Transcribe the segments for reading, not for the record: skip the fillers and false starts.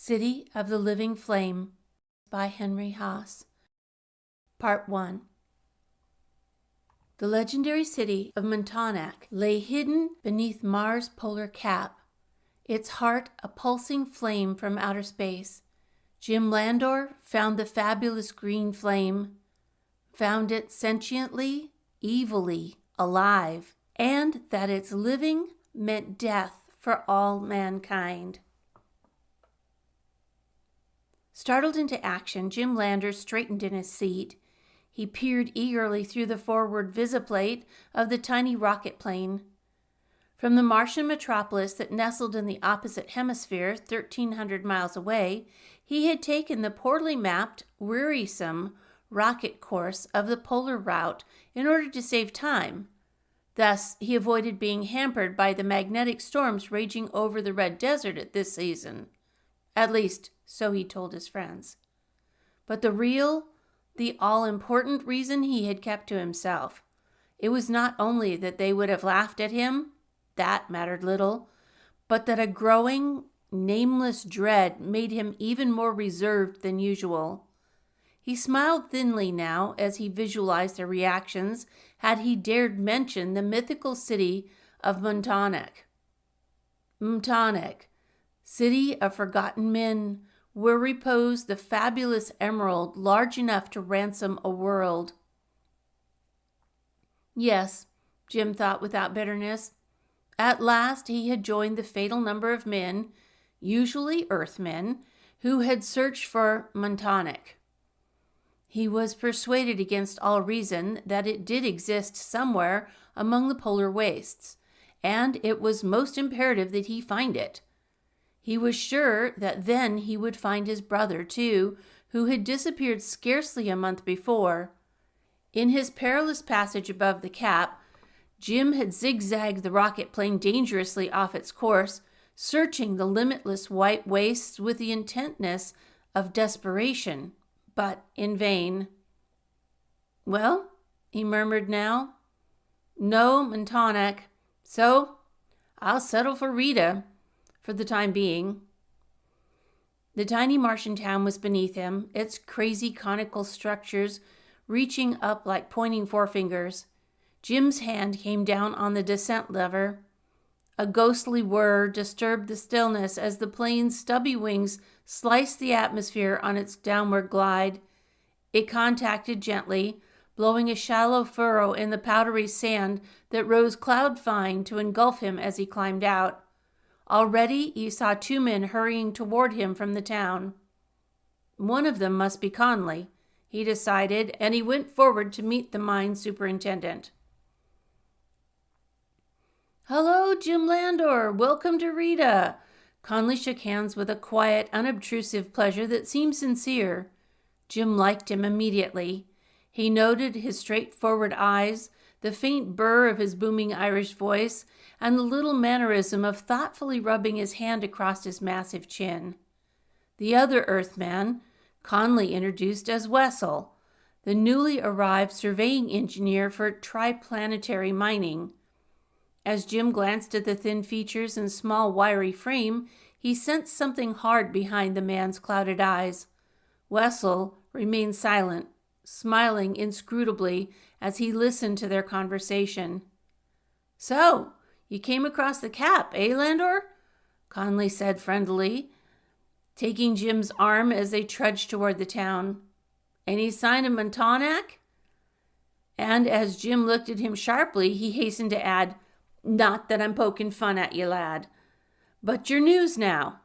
City of the Living Flame by Henry Hasse. Part 1. The legendary city of Montauk lay hidden beneath Mars' polar cap, its heart a pulsing flame from outer space. Jim Landor found the fabulous green flame, found it sentiently, evilly alive, and that its living meant death for all mankind. Startled into action, Jim Landor straightened in his seat. He peered eagerly through the forward visiplate of the tiny rocket plane. From the Martian metropolis that nestled in the opposite hemisphere, 1,300 miles away, he had taken the poorly mapped, wearisome rocket course of the polar route in order to save time. Thus, he avoided being hampered by the magnetic storms raging over the Red Desert at this season. At least, so he told his friends. But the all-important reason he had kept to himself. It was not only that they would have laughed at him, that mattered little, but that a growing, nameless dread made him even more reserved than usual. He smiled thinly now as he visualized their reactions had he dared mention the mythical city of Montauk. Montauk, city of forgotten men, where reposed the fabulous emerald large enough to ransom a world. Yes, Jim thought without bitterness. At last he had joined the fatal number of men, usually Earthmen, who had searched for Montauk. He was persuaded against all reason that it did exist somewhere among the polar wastes, and it was most imperative that he find it. He was sure that then he would find his brother, too, who had disappeared scarcely a month before. In his perilous passage above the cap, Jim had zigzagged the rocket plane dangerously off its course, searching the limitless white wastes with the intentness of desperation, but in vain. "Well," he murmured now, "no Montauk, so I'll settle for Rita. For the time being." The tiny Martian town was beneath him, its crazy conical structures reaching up like pointing forefingers. Jim's hand came down on the descent lever. A ghostly whir disturbed the stillness as the plane's stubby wings sliced the atmosphere on its downward glide. It contacted gently, blowing a shallow furrow in the powdery sand that rose cloud-fine to engulf him as he climbed out. Already he saw two men hurrying toward him from the town. One of them must be Conley, he decided, and he went forward to meet the mine superintendent. "Hello, Jim Landor. Welcome to Rita." Conley shook hands with a quiet, unobtrusive pleasure that seemed sincere. Jim liked him immediately. He noted his straightforward eyes, the faint burr of his booming Irish voice, and the little mannerism of thoughtfully rubbing his hand across his massive chin. The other Earthman, Conley introduced as Wessel, the newly arrived surveying engineer for Triplanetary Mining. As Jim glanced at the thin features and small wiry frame, he sensed something hard behind the man's clouded eyes. Wessel remained silent, smiling inscrutably as he listened to their conversation. "So, you came across the cap, eh, Landor?" Conley said friendlily, taking Jim's arm as they trudged toward the town. "Any sign of Montauk?" And as Jim looked at him sharply, he hastened to add, "Not that I'm poking fun at you, lad. But your news now,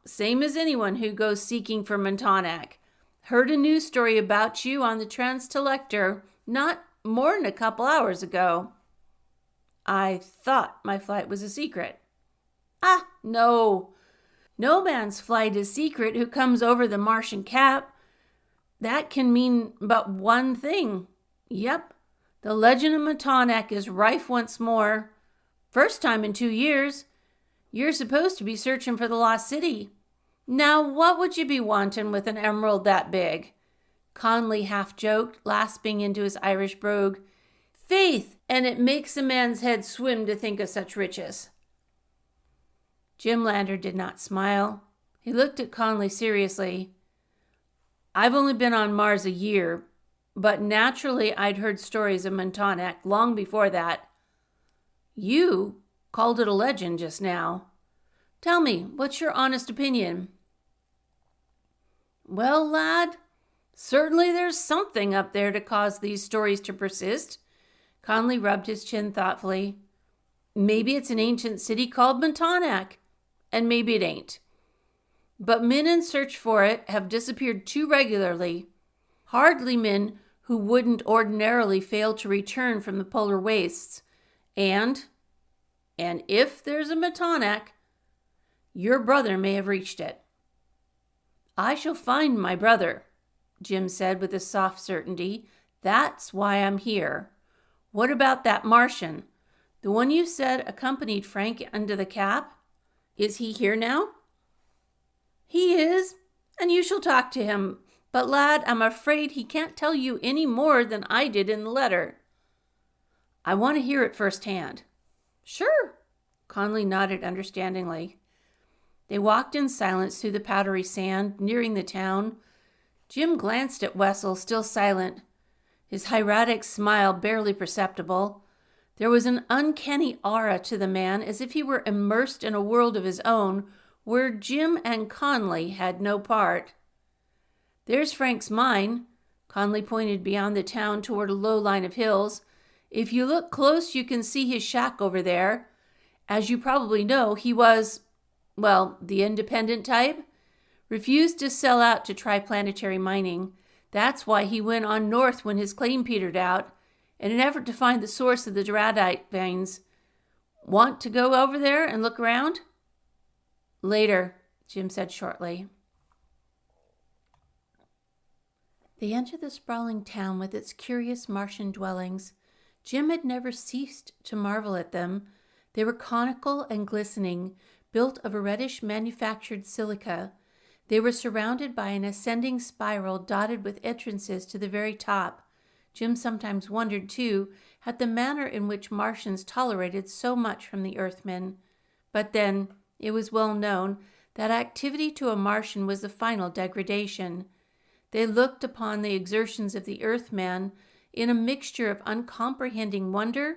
same as anyone who goes seeking for Montauk. Heard a news story about you on the Transtelector not more'n a couple hours ago." "I thought my flight was a secret." "Ah, no. No man's flight is secret who comes over the Martian cap. That can mean but one thing. Yep, the legend of Montauk is rife once more. First time in 2 years. You're supposed to be searching for the lost city. Now, what would you be wanting with an emerald that big?" Conley half joked, lasping into his Irish brogue. "Faith, and it makes a man's head swim to think of such riches." Jim Landor did not smile. He looked at Conley seriously. I've only been on Mars a year, but naturally I'd heard stories of Montauk long before that. You called it a legend just now. Tell me, what's your honest opinion? Well, lad, certainly there's something up there to cause these stories to persist. Conley rubbed his chin thoughtfully. Maybe it's an ancient city called Montauk, and maybe it ain't. But men in search for it have disappeared too regularly. Hardly men who wouldn't ordinarily fail to return from the polar wastes. And if there's a Montauk, your brother may have reached it. I shall find my brother, Jim said with a soft certainty. That's why I'm here. What about that Martian? The one you said accompanied Frank under the cap? Is he here now? He is, and you shall talk to him. But, lad, I'm afraid he can't tell you any more than I did in the letter. I want to hear it firsthand. Sure, Conley nodded understandingly. They walked in silence through the powdery sand, nearing the town. Jim glanced at Wessel, still silent, his hieratic smile barely perceptible. There was an uncanny aura to the man, as if he were immersed in a world of his own, where Jim and Conley had no part. There's Frank's mine. Conley pointed beyond the town toward a low line of hills. If you look close, you can see his shack over there. As you probably know, he was, well, the independent type. Refused to sell out to try planetary mining. That's why he went on north when his claim petered out, in an effort to find the source of the Narrated veins. Want to go over there and look around? Later, Jim said shortly. They entered the sprawling town with its curious Martian dwellings. Jim had never ceased to marvel at them. They were conical and glistening, built of a reddish manufactured silica. They were surrounded by an ascending spiral dotted with entrances to the very top. Jim sometimes wondered, too, at the manner in which Martians tolerated so much from the Earthmen. But then, it was well known that activity to a Martian was the final degradation. They looked upon the exertions of the Earthman in a mixture of uncomprehending wonder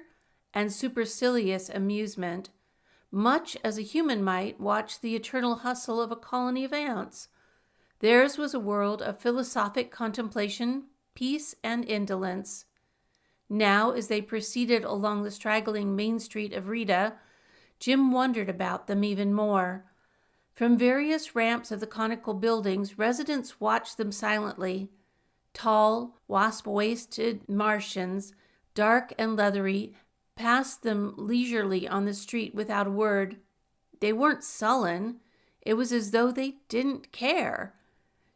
and supercilious amusement, much as a human might watch the eternal hustle of a colony of ants. Theirs was a world of philosophic contemplation, peace, and indolence. Now, as they proceeded along the straggling main street of Rita, Jim wondered about them even more. From various ramps of the conical buildings, residents watched them silently. Tall, wasp-waisted Martians, dark and leathery, passed them leisurely on the street without a word. They weren't sullen. It was as though they didn't care.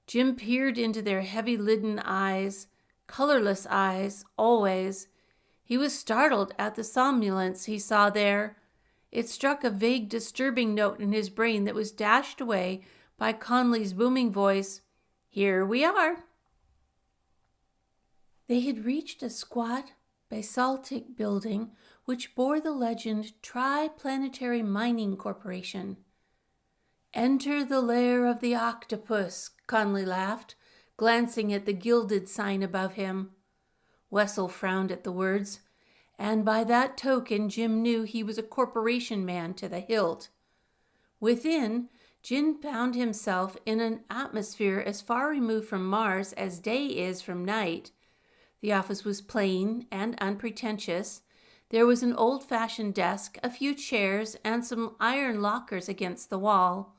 Jim peered into their heavy-lidded eyes, colorless eyes, always. He was startled at the somnolence he saw there. It struck a vague, disturbing note in his brain that was dashed away by Conley's booming voice. Here we are. They had reached a squat, basaltic building which bore the legend Tri-Planetary Mining Corporation. Enter the lair of the octopus, Conley laughed, glancing at the gilded sign above him. Wessel frowned at the words, and by that token Jim knew he was a corporation man to the hilt. Within, Jim found himself in an atmosphere as far removed from Mars as day is from night. The office was plain and unpretentious. There was an old-fashioned desk, a few chairs, and some iron lockers against the wall.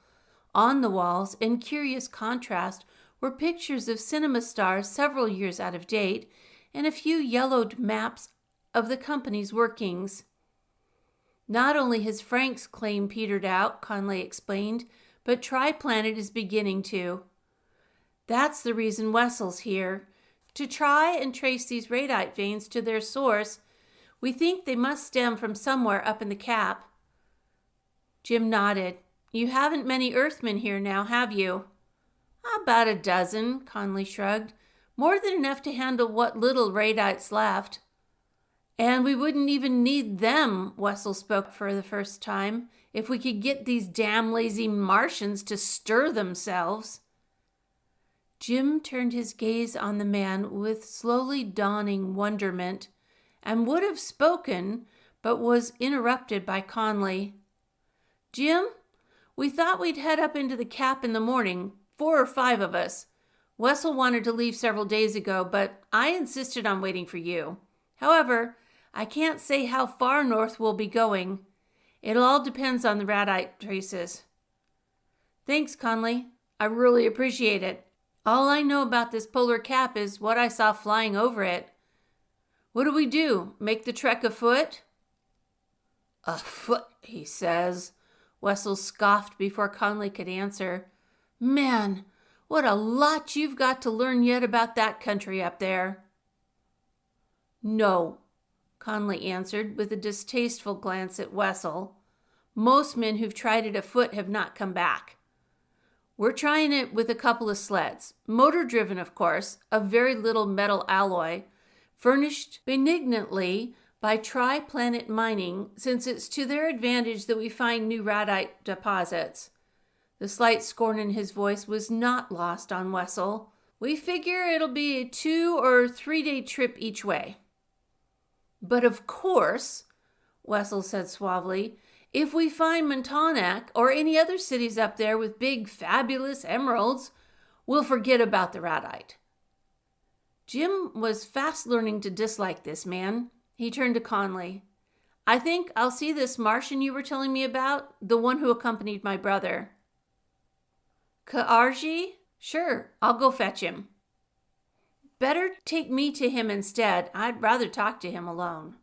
On the walls, in curious contrast, were pictures of cinema stars several years out of date, and a few yellowed maps of the company's workings. Not only has Frank's claim petered out, Conley explained, but Tri-Planet is beginning to. That's the reason Wessel's here. To try and trace these radite veins to their source, we think they must stem from somewhere up in the cap. Jim nodded. You haven't many Earthmen here now, have you? About a dozen, Conley shrugged. More than enough to handle what little radites left. And we wouldn't even need them, Wessel spoke for the first time. If we could get these damn lazy Martians to stir themselves. Jim turned his gaze on the man with slowly dawning wonderment and would have spoken, but was interrupted by Conley. Jim, we thought we'd head up into the Cap in the morning, 4 or 5 of us. Wessel wanted to leave several days ago, but I insisted on waiting for you. However, I can't say how far north we'll be going. It all depends on the radite traces. Thanks, Conley. I really appreciate it. All I know about this polar cap is what I saw flying over it. What do we do? Make the trek afoot? Afoot, he says. Wessel scoffed before Conley could answer. Man, what a lot you've got to learn yet about that country up there. No, Conley answered with a distasteful glance at Wessel. Most men who've tried it afoot have not come back. We're trying it with a couple of sleds, motor-driven, of course, of very little metal alloy, furnished benignantly by Tri-Planet Mining, since it's to their advantage that we find new radite deposits. The slight scorn in his voice was not lost on Wessel. We figure it'll be a 2 or 3 day trip each way. But of course, Wessel said suavely, if we find Montonac or any other cities up there with big, fabulous emeralds, we'll forget about the radite. Jim was fast learning to dislike this man. He turned to Conley. I think I'll see this Martian you were telling me about, the one who accompanied my brother. Ka'arji? Sure, I'll go fetch him. Better take me to him instead. I'd rather talk to him alone.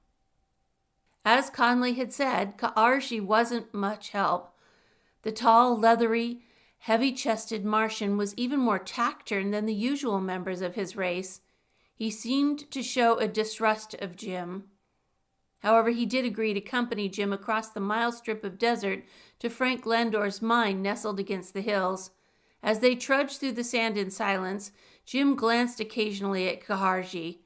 As Conley had said, Ka'arji wasn't much help. The tall, leathery, heavy-chested Martian was even more taciturn than the usual members of his race. He seemed to show a distrust of Jim. However, he did agree to accompany Jim across the mile strip of desert to Frank Landor's mine nestled against the hills. As they trudged through the sand in silence, Jim glanced occasionally at Ka'arji.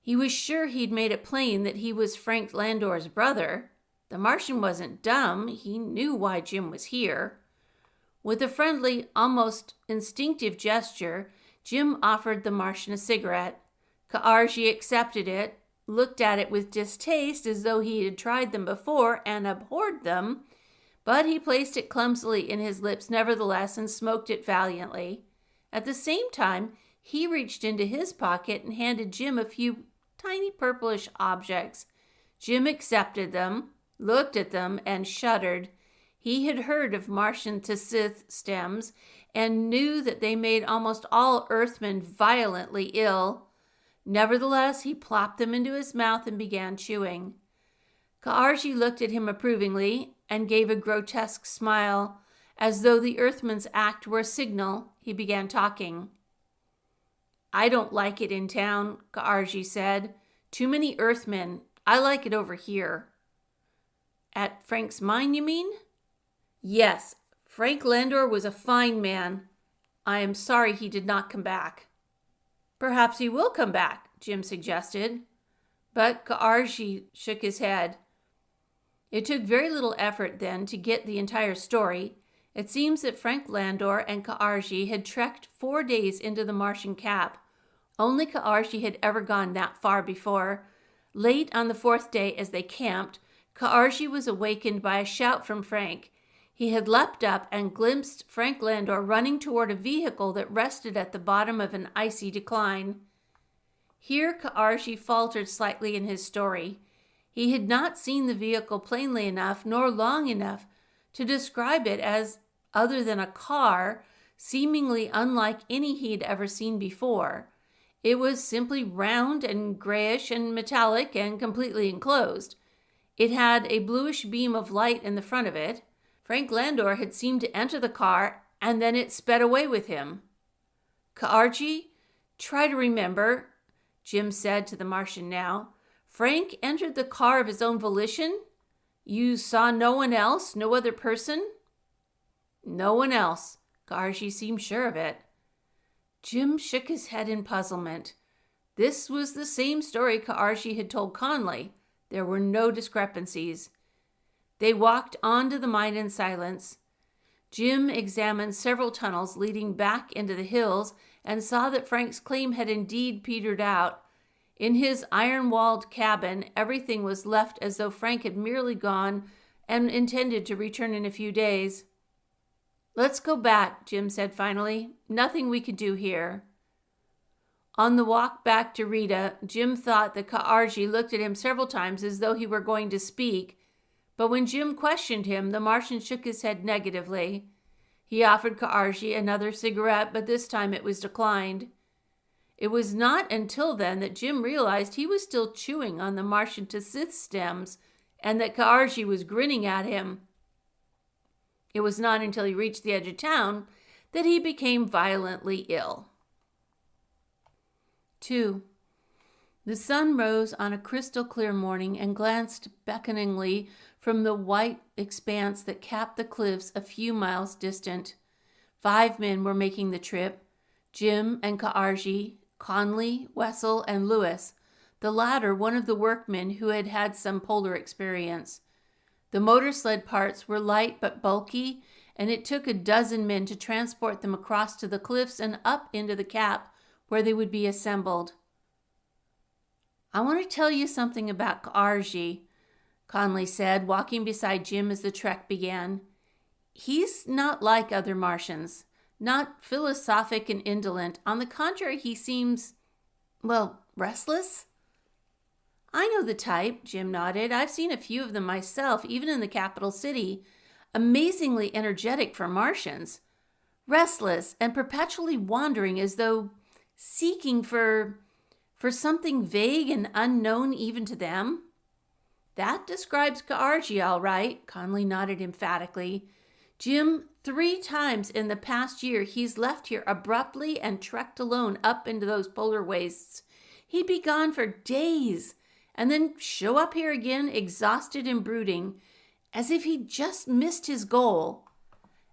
He was sure he'd made it plain that he was Frank Landor's brother. The Martian wasn't dumb. He knew why Jim was here. With a friendly, almost instinctive gesture, Jim offered the Martian a cigarette. Ka'arji accepted it, looked at it with distaste as though he had tried them before and abhorred them, but he placed it clumsily in his lips nevertheless and smoked it valiantly. At the same time, he reached into his pocket and handed Jim a few tiny purplish objects. Jim accepted them, looked at them, and shuddered. He had heard of Martian Tasith stems and knew that they made almost all Earthmen violently ill. Nevertheless, he plopped them into his mouth and began chewing. Ka'arji looked at him approvingly and gave a grotesque smile. As though the Earthman's act were a signal, he began talking. I don't like it in town, Ka'arji said. Too many Earthmen. I like it over here. At Frank's mine, you mean? Yes, Frank Landor was a fine man. I am sorry he did not come back. Perhaps he will come back, Jim suggested. But Ka'arji shook his head. It took very little effort, then, to get the entire story. It seems that Frank Landor and Ka'arji had trekked 4 days into the Martian cap. Only Ka'arji had ever gone that far before. Late on the 4th day, as they camped, Ka'arji was awakened by a shout from Frank. He had leapt up and glimpsed Frank Landor running toward a vehicle that rested at the bottom of an icy decline. Here Ka'arji faltered slightly in his story. He had not seen the vehicle plainly enough nor long enough to describe it as other than a car, seemingly unlike any he had ever seen before. It was simply round and grayish and metallic and completely enclosed. It had a bluish beam of light in the front of it. Frank Landor had seemed to enter the car, and then it sped away with him. Ka'arji, try to remember, Jim said to the Martian now. Frank entered the car of his own volition? You saw no one else, no other person? No one else. Ka'arji seemed sure of it. Jim shook his head in puzzlement. This was the same story Ka'arji had told Conley. There were no discrepancies. They walked on to the mine in silence. Jim examined several tunnels leading back into the hills and saw that Frank's claim had indeed petered out. In his iron-walled cabin, everything was left as though Frank had merely gone and intended to return in a few days. "Let's go back," Jim said finally. "Nothing we could do here." On the walk back to Rita, Jim thought that Ka'arji looked at him several times as though he were going to speak, but when Jim questioned him, the Martian shook his head negatively. He offered Ka'arji another cigarette, but this time it was declined. It was not until then that Jim realized he was still chewing on the Martian to Sith stems and that Ka'arji was grinning at him. It was not until he reached the edge of town that he became violently ill. 2. The sun rose on a crystal-clear morning and glanced beckoningly from the white expanse that capped the cliffs a few miles distant. 5 men were making the trip: Jim and Ka'arji, Conley, Wessel, and Lewis, the latter one of the workmen who had had some polar experience. The motor sled parts were light but bulky, and it took a dozen men to transport them across to the cliffs and up into the cap where they would be assembled. "I want to tell you something about Ka'arji," Conley said, walking beside Jim as the trek began. "He's not like other Martians, not philosophic and indolent. On the contrary, he seems, restless." "I know the type," Jim nodded. "I've seen a few of them myself, even in the capital city. Amazingly energetic for Martians. Restless and perpetually wandering as though seeking for something vague and unknown even to them." "That describes Ka'arji all right," Conley nodded emphatically. "Jim, 3 times in the past year he's left here abruptly and trekked alone up into those polar wastes. He'd be gone for days and then show up here again, exhausted and brooding, as if he'd just missed his goal.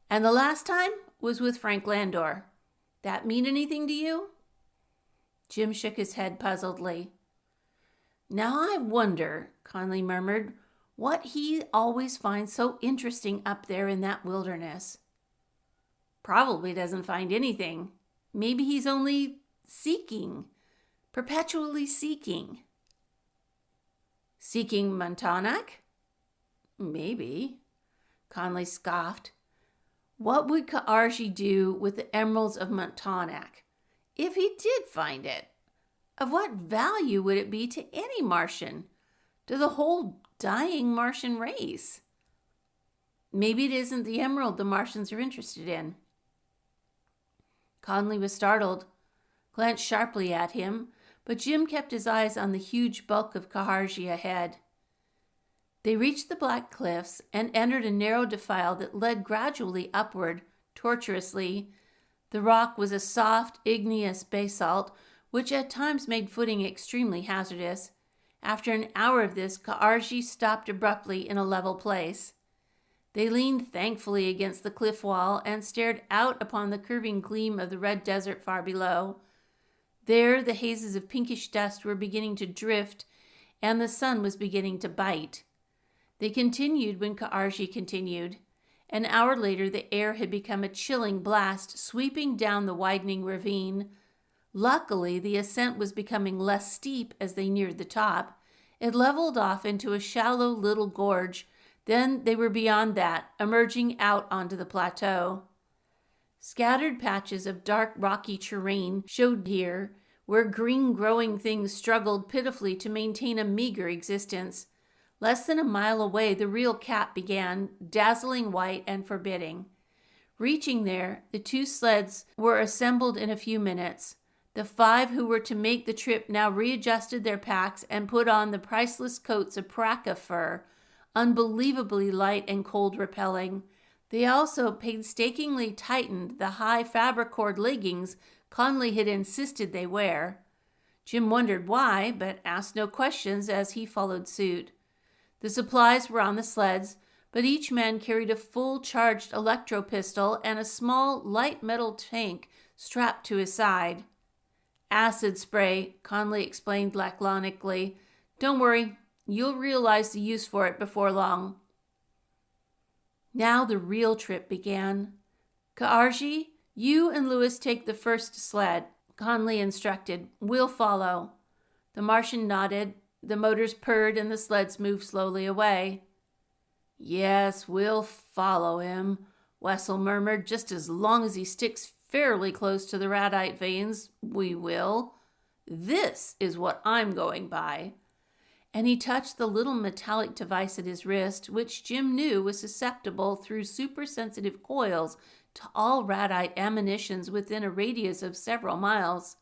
And the last time was with Frank Landor. That mean anything to you?" Jim shook his head puzzledly. "Now I wonder," Conley murmured, "what he always finds so interesting up there in that wilderness." "Probably doesn't find anything. Maybe he's only seeking, perpetually seeking." "Seeking Montauk?" "Maybe." Conley scoffed. "What would Ka'arji do with the emeralds of Montauk? If he did find it, of what value would it be to any Martian, to the whole dying Martian race?" "Maybe it isn't the emerald the Martians are interested in." Conley was startled, glanced sharply at him, but Jim kept his eyes on the huge bulk of Ka'arji ahead. They reached the black cliffs and entered a narrow defile that led gradually upward, tortuously. The rock was a soft, igneous basalt, which at times made footing extremely hazardous. After an hour of this, Ka'arji stopped abruptly in a level place. They leaned thankfully against the cliff wall and stared out upon the curving gleam of the red desert far below. There, the hazes of pinkish dust were beginning to drift, and the sun was beginning to bite. They continued when Ka'arji continued. An hour later, the air had become a chilling blast, sweeping down the widening ravine. Luckily, the ascent was becoming less steep as they neared the top. It leveled off into a shallow little gorge. Then they were beyond that, emerging out onto the plateau. Scattered patches of dark rocky terrain showed here, where green growing things struggled pitifully to maintain a meager existence. Less than a mile away, the real cap began, dazzling white and forbidding. Reaching there, the 2 sleds were assembled in a few minutes. The 5 who were to make the trip now readjusted their packs and put on the priceless coats of paraka fur, unbelievably light and cold-repelling. They also painstakingly tightened the high fabric-cord leggings Conley had insisted they wear. Jim wondered why, but asked no questions as he followed suit. The supplies were on the sleds, but each man carried a full-charged electro-pistol and a small, light metal tank strapped to his side. "Acid spray," Conley explained laconically. "Don't worry, you'll realize the use for it before long." Now the real trip began. Ka'arji, you and Lewis take the first sled, Conley instructed. We'll follow. The Martian nodded. The motors purred and the sleds moved slowly away. Yes, we'll follow him, Wessel murmured. Just as long as he sticks fairly close to the radite veins, we will. This is what I'm going by. And he touched the little metallic device at his wrist, which Jim knew was susceptible through super-sensitive coils to all radite emanations within a radius of several miles.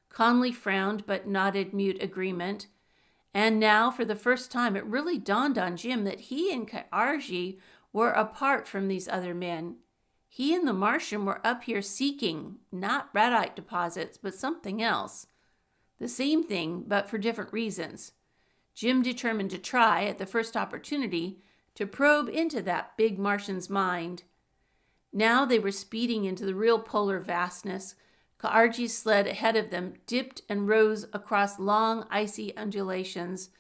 Conley frowned but nodded mute agreement. And now, for the first time, it really dawned on Jim that he and Ka'arji were apart from these other men. He and the Martian were up here seeking, not radite deposits, but something else. The same thing, but for different reasons. Jim determined to try, at the first opportunity, to probe into that big Martian's mind. Now they were speeding into the real polar vastness. Ka'arji's sled ahead of them dipped and rose across long, icy undulations.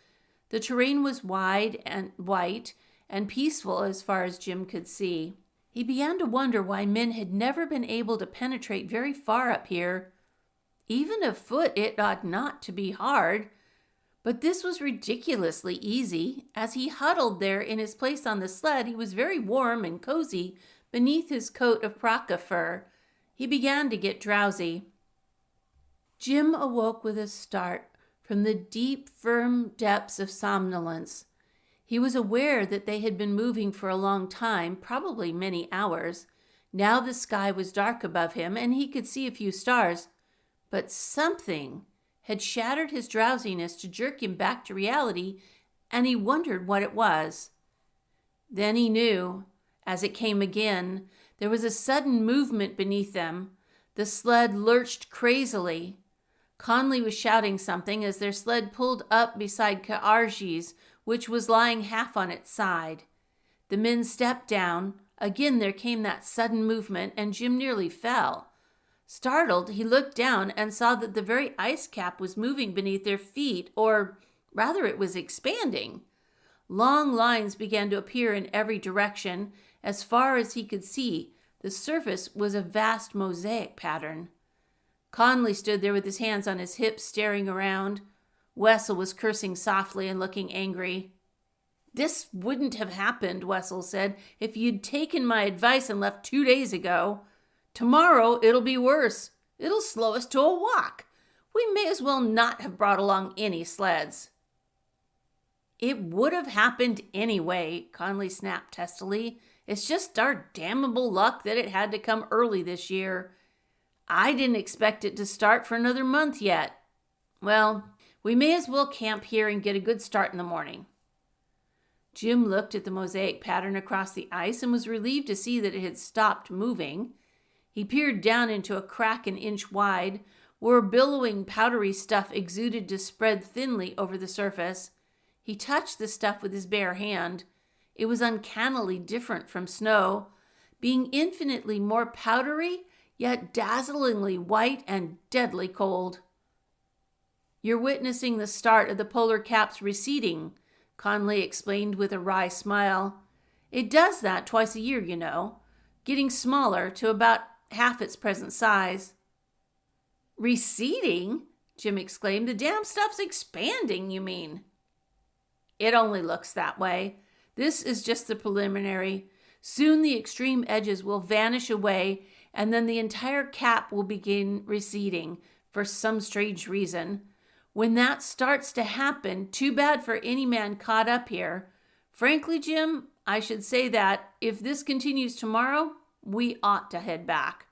The terrain was wide and white and peaceful as far as Jim could see. He began to wonder why men had never been able to penetrate very far up here. Even afoot, it ought not to be hard. But this was ridiculously easy. As he huddled there in his place on the sled, he was very warm and cozy beneath his coat of praca fur. He began to get drowsy. Jim awoke with a start from the deep, firm depths of somnolence. He was aware that they had been moving for a long time, probably many hours. Now the sky was dark above him, and he could see a few stars. But something had shattered his drowsiness to jerk him back to reality, and he wondered what it was. Then he knew, as it came again. There was a sudden movement beneath them. The sled lurched crazily. Conley was shouting something as their sled pulled up beside Ka'arji's, which was lying half on its side. The men stepped down. Again there came that sudden movement, and Jim nearly fell. Startled, he looked down and saw that the very ice cap was moving beneath their feet, or rather it was expanding. Long lines began to appear in every direction. As far as he could see, the surface was a vast mosaic pattern. Conley stood there with his hands on his hips, staring around. Wessel was cursing softly and looking angry. This wouldn't have happened, Wessel said, if you'd taken my advice and left 2 days ago. Tomorrow it'll be worse. It'll slow us to a walk. We may as well not have brought along any sleds. It would have happened anyway, Conley snapped testily. It's just our damnable luck that it had to come early this year. I didn't expect it to start for another month yet. Well, we may as well camp here and get a good start in the morning. Jim looked at the mosaic pattern across the ice and was relieved to see that it had stopped moving. He peered down into a crack an inch wide, where billowing powdery stuff exuded to spread thinly over the surface. He touched the stuff with his bare hand. It was uncannily different from snow, being infinitely more powdery, yet dazzlingly white and deadly cold. You're witnessing the start of the polar cap's receding, Conley explained with a wry smile. It does that twice a year, you know, getting smaller to about half its present size. Receding? Jim exclaimed. The damn stuff's expanding, you mean? It only looks that way. This is just the preliminary. Soon the extreme edges will vanish away, and then the entire cap will begin receding for some strange reason. When that starts to happen, too bad for any man caught up here. Frankly, Jim, I should say that if this continues tomorrow, we ought to head back.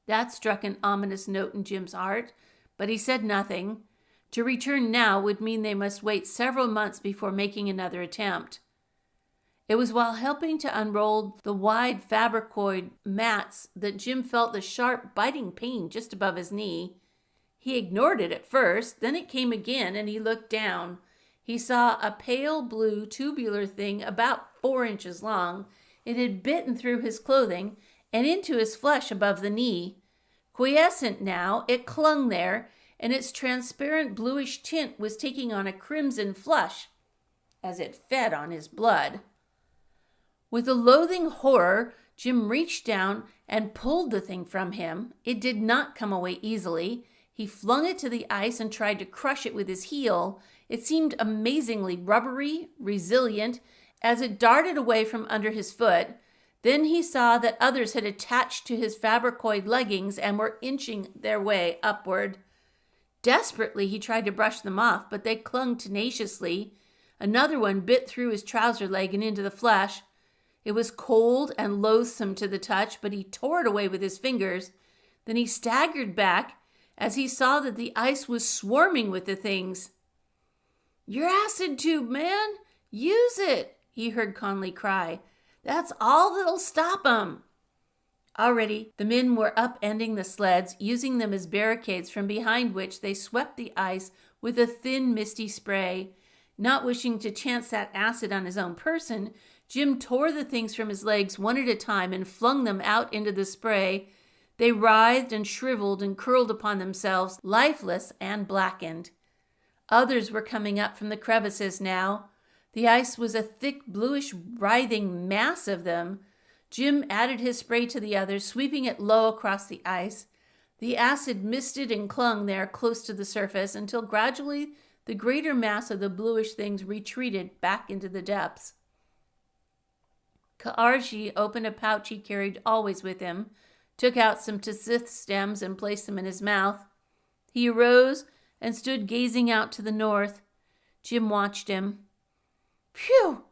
That struck an ominous note in Jim's heart, but he said nothing. To return now would mean they must wait several months before making another attempt. It was while helping to unroll the wide fabricoid mats that Jim felt the sharp, biting pain just above his knee. He ignored it at first, then it came again, and he looked down. He saw a pale blue tubular thing about 4 inches long. It had bitten through his clothing and into his flesh above the knee. Quiescent now, it clung there, and its transparent bluish tint was taking on a crimson flush as it fed on his blood. With a loathing horror, Jim reached down and pulled the thing from him. It did not come away easily. He flung it to the ice and tried to crush it with his heel. It seemed amazingly rubbery, resilient, as it darted away from under his foot. Then he saw that others had attached to his fabricoid leggings and were inching their way upward. Desperately, he tried to brush them off, but they clung tenaciously. Another one bit through his trouser leg and into the flesh. It was cold and loathsome to the touch, but he tore it away with his fingers. Then he staggered back as he saw that the ice was swarming with the things. "Your acid tube, man! Use it!" he heard Conley cry. "That's all that'll stop 'em." Already, the men were upending the sleds, using them as barricades from behind which they swept the ice with a thin, misty spray. Not wishing to chance that acid on his own person, Jim tore the things from his legs one at a time and flung them out into the spray. They writhed and shriveled and curled upon themselves, lifeless and blackened. Others were coming up from the crevices now. The ice was a thick, bluish, writhing mass of them. Jim added his spray to the others, sweeping it low across the ice. The acid misted and clung there close to the surface until gradually the greater mass of the bluish things retreated back into the depths. Ka'arji opened a pouch he carried always with him, took out some tsith stems and placed them in his mouth. He arose and stood gazing out to the north. Jim watched him. "Phew!"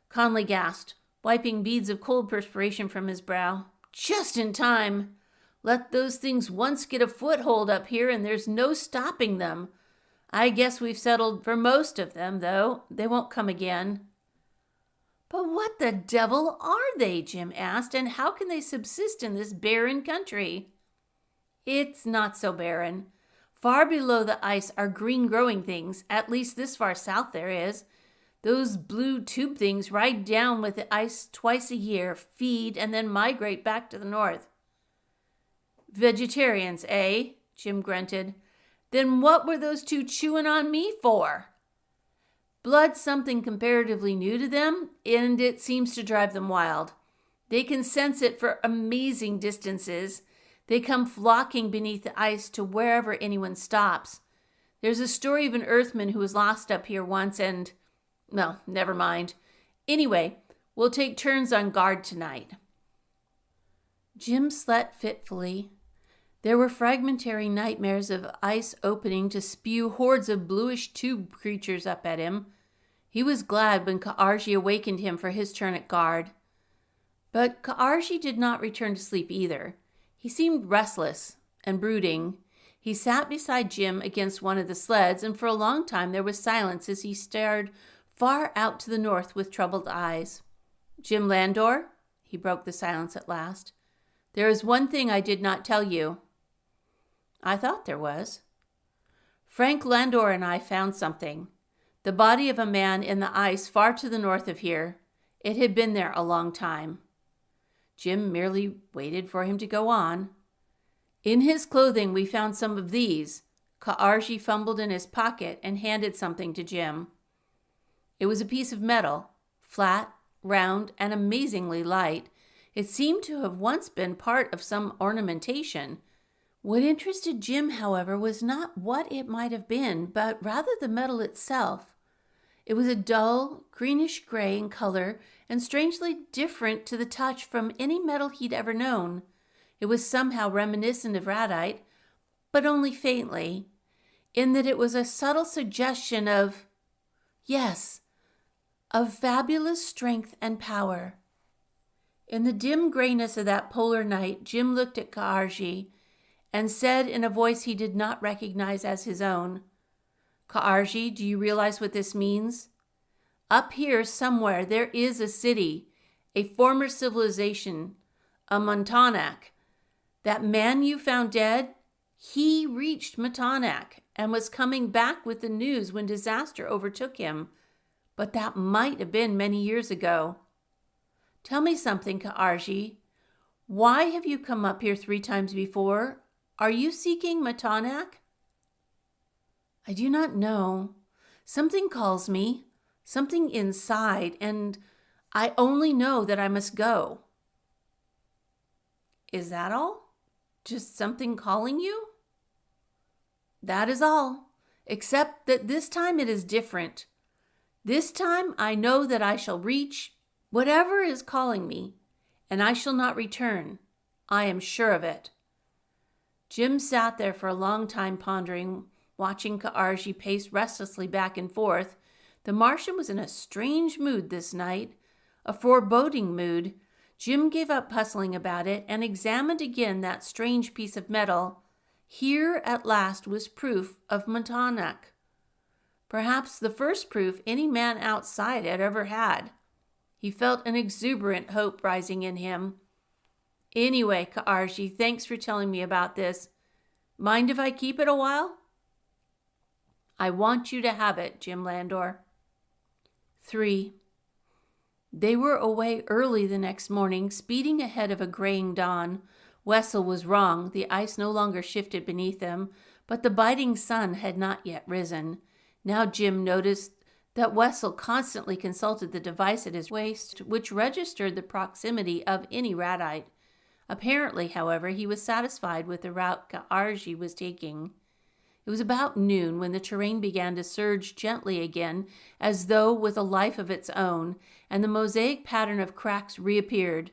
Conley gasped, wiping beads of cold perspiration from his brow. "Just in time. Let those things once get a foothold up here and there's no stopping them. I guess we've settled for most of them, though. They won't come again." "But what the devil are they?" Jim asked, "and how can they subsist in this barren country?" "It's not so barren. Far below the ice are green growing things, at least this far south there is. Those blue tube things ride down with the ice twice a year, feed, and then migrate back to the north." "Vegetarians, eh?" Jim grunted. "Then what were those two chewing on me for?" "Blood's something comparatively new to them, and it seems to drive them wild. They can sense it for amazing distances. They come flocking beneath the ice to wherever anyone stops. There's a story of an Earthman who was lost up here once and... well, never mind. Anyway, we'll take turns on guard tonight." Jim slept fitfully. There were fragmentary nightmares of ice opening to spew hordes of bluish tube creatures up at him. He was glad when Ka'arji awakened him for his turn at guard. But Ka'arji did not return to sleep either. He seemed restless and brooding. He sat beside Jim against one of the sleds, and for a long time there was silence as he stared far out to the north with troubled eyes. "Jim Landor," he broke the silence at last, "there is one thing I did not tell you." "I thought there was." "Frank Landor and I found something. The body of a man in the ice far to the north of here. It had been there a long time." Jim merely waited for him to go on. "In his clothing we found some of these." Ka'arji fumbled in his pocket and handed something to Jim. It was a piece of metal, flat, round, and amazingly light. It seemed to have once been part of some ornamentation. What interested Jim, however, was not what it might have been, but rather the metal itself. It was a dull, greenish-gray in color and strangely different to the touch from any metal he'd ever known. It was somehow reminiscent of radite, but only faintly, in that it was a subtle suggestion of, yes, of fabulous strength and power. In the dim grayness of that polar night, Jim looked at Ka'arji and said in a voice he did not recognize as his own, "Ka'arji, do you realize what this means? Up here somewhere there is a city, a former civilization, a Montanak. That man you found dead, he reached Montanak and was coming back with the news when disaster overtook him. But that might have been many years ago. Tell me something, Ka'arji. Why have you come up here 3 times before? Are you seeking Montanak?" "I do not know. Something calls me, something inside, and I only know that I must go." "Is that all? Just something calling you?" "That is all, except that this time it is different. This time I know that I shall reach whatever is calling me, and I shall not return. I am sure of it." Jim sat there for a long time pondering, watching Ka'arji pace restlessly back and forth. The Martian was in a strange mood this night, a foreboding mood. Jim gave up puzzling about it and examined again that strange piece of metal. Here at last was proof of Montauk. Perhaps the first proof any man outside had ever had. He felt an exuberant hope rising in him. "Anyway, Ka'arji, thanks for telling me about this. Mind if I keep it a while?" "I want you to have it, Jim Landor." 3. They were away early the next morning, speeding ahead of a graying dawn. Wessel was wrong. The ice no longer shifted beneath them, but the biting sun had not yet risen. Now Jim noticed that Wessel constantly consulted the device at his waist, which registered the proximity of any radite. Apparently, however, he was satisfied with the route Ka'arji was taking. It was about noon when the terrain began to surge gently again, as though with a life of its own, and the mosaic pattern of cracks reappeared.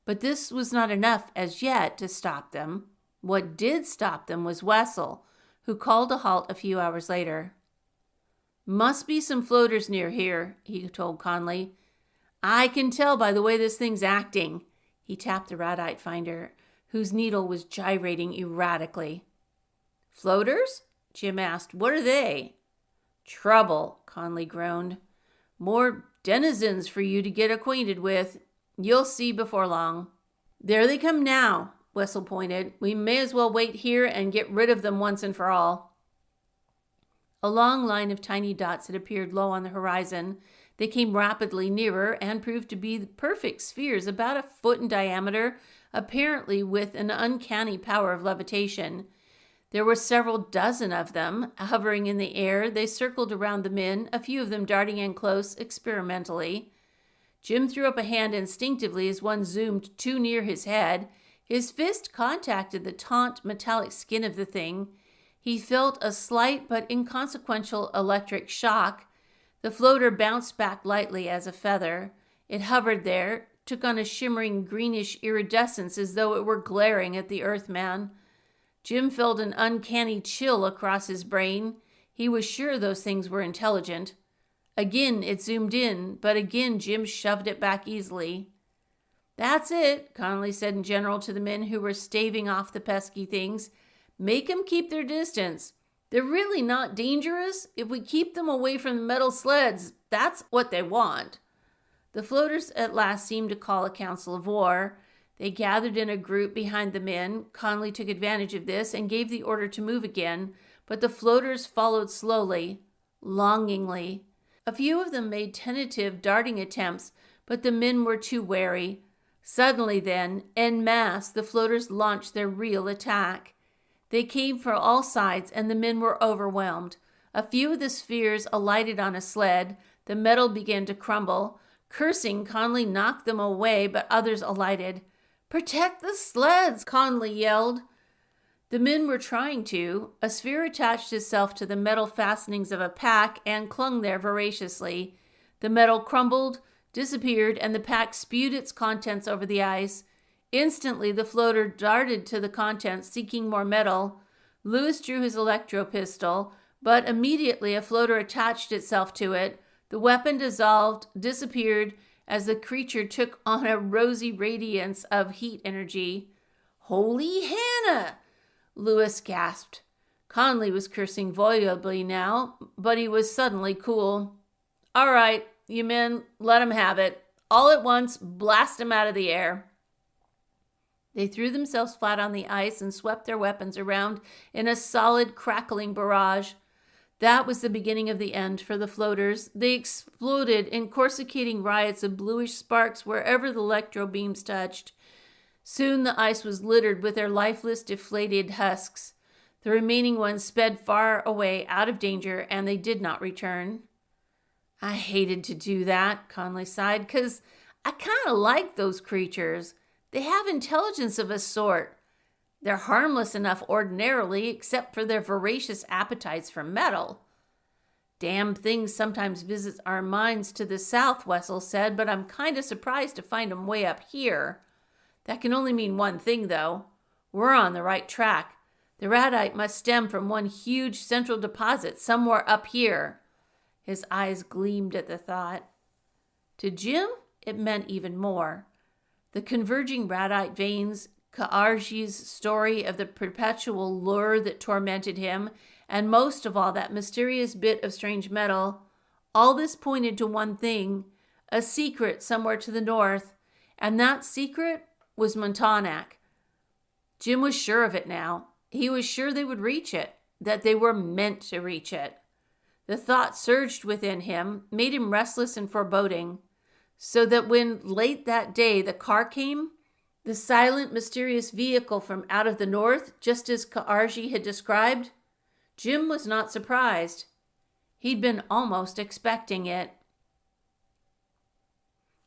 But this was not enough as yet to stop them. What did stop them was Wessel, who called a halt a few hours later. "Must be some floaters near here," he told Conley. "I can tell by the way this thing's acting." He tapped the radite finder, whose needle was gyrating erratically. "Floaters?" Jim asked. "What are they?" "Trouble," Conley groaned. "More denizens for you to get acquainted with. You'll see before long." "There they come now," Wessel pointed. "We may as well wait here and get rid of them once and for all." A long line of tiny dots had appeared low on the horizon. They came rapidly nearer and proved to be perfect spheres about a foot in diameter, apparently with an uncanny power of levitation. There were several dozen of them. Hovering in the air, they circled around the men, a few of them darting in close experimentally. Jim threw up a hand instinctively as one zoomed too near his head. His fist contacted the taut metallic skin of the thing. He felt a slight but inconsequential electric shock. The floater bounced back lightly as a feather. It hovered there, took on a shimmering greenish iridescence as though it were glaring at the Earthman. Jim felt an uncanny chill across his brain. He was sure those things were intelligent. Again it zoomed in, but again Jim shoved it back easily. "That's it," Conley said in general to the men who were staving off the pesky things. "Make 'em keep their distance. They're really not dangerous. If we keep them away from the metal sleds, that's what they want." The floaters at last seemed to call a council of war. They gathered in a group behind the men. Conley took advantage of this and gave the order to move again, but the floaters followed slowly, longingly. A few of them made tentative darting attempts, but the men were too wary. Suddenly then, en masse, the floaters launched their real attack. They came from all sides, and the men were overwhelmed. A few of the spheres alighted on a sled. The metal began to crumble. Cursing, Conley knocked them away, but others alighted. "Protect the sleds!" Conley yelled. The men were trying to. A sphere attached itself to the metal fastenings of a pack and clung there voraciously. The metal crumbled, disappeared, and the pack spewed its contents over the ice. Instantly, the floater darted to the contents, seeking more metal. Lewis drew his electro pistol, but immediately a floater attached itself to it. The weapon dissolved, disappeared, as the creature took on a rosy radiance of heat energy. "Holy Hannah!" Lewis gasped. Conley was cursing volubly now, but he was suddenly cool. "All right, you men, let 'em have it. All at once, blast 'em out of the air." They threw themselves flat on the ice and swept their weapons around in a solid, crackling barrage. That was the beginning of the end for the floaters. They exploded in coruscating riots of bluish sparks wherever the electro beams touched. Soon the ice was littered with their lifeless, deflated husks. The remaining ones sped far away out of danger, and they did not return. I hated to do that, Conley sighed, 'cause I kind of like those creatures. They have intelligence of a sort. They're harmless enough ordinarily, except for their voracious appetites for metal. Damn things sometimes visit our minds to the south, Wessel said, but I'm kind of surprised to find 'em way up here. That can only mean one thing, though. We're on the right track. The radite must stem from one huge central deposit somewhere up here. His eyes gleamed at the thought. To Jim, it meant even more. The converging radite veins, Ka'arji's story of the perpetual lure that tormented him, and most of all that mysterious bit of strange metal, all this pointed to one thing, a secret somewhere to the north, and that secret was Montauk. Jim was sure of it now. He was sure they would reach it, that they were meant to reach it. The thought surged within him, made him restless and foreboding, so that when late that day the car came, the silent, mysterious vehicle from out of the north, just as Ka'arji had described, Jim was not surprised. He'd been almost expecting it.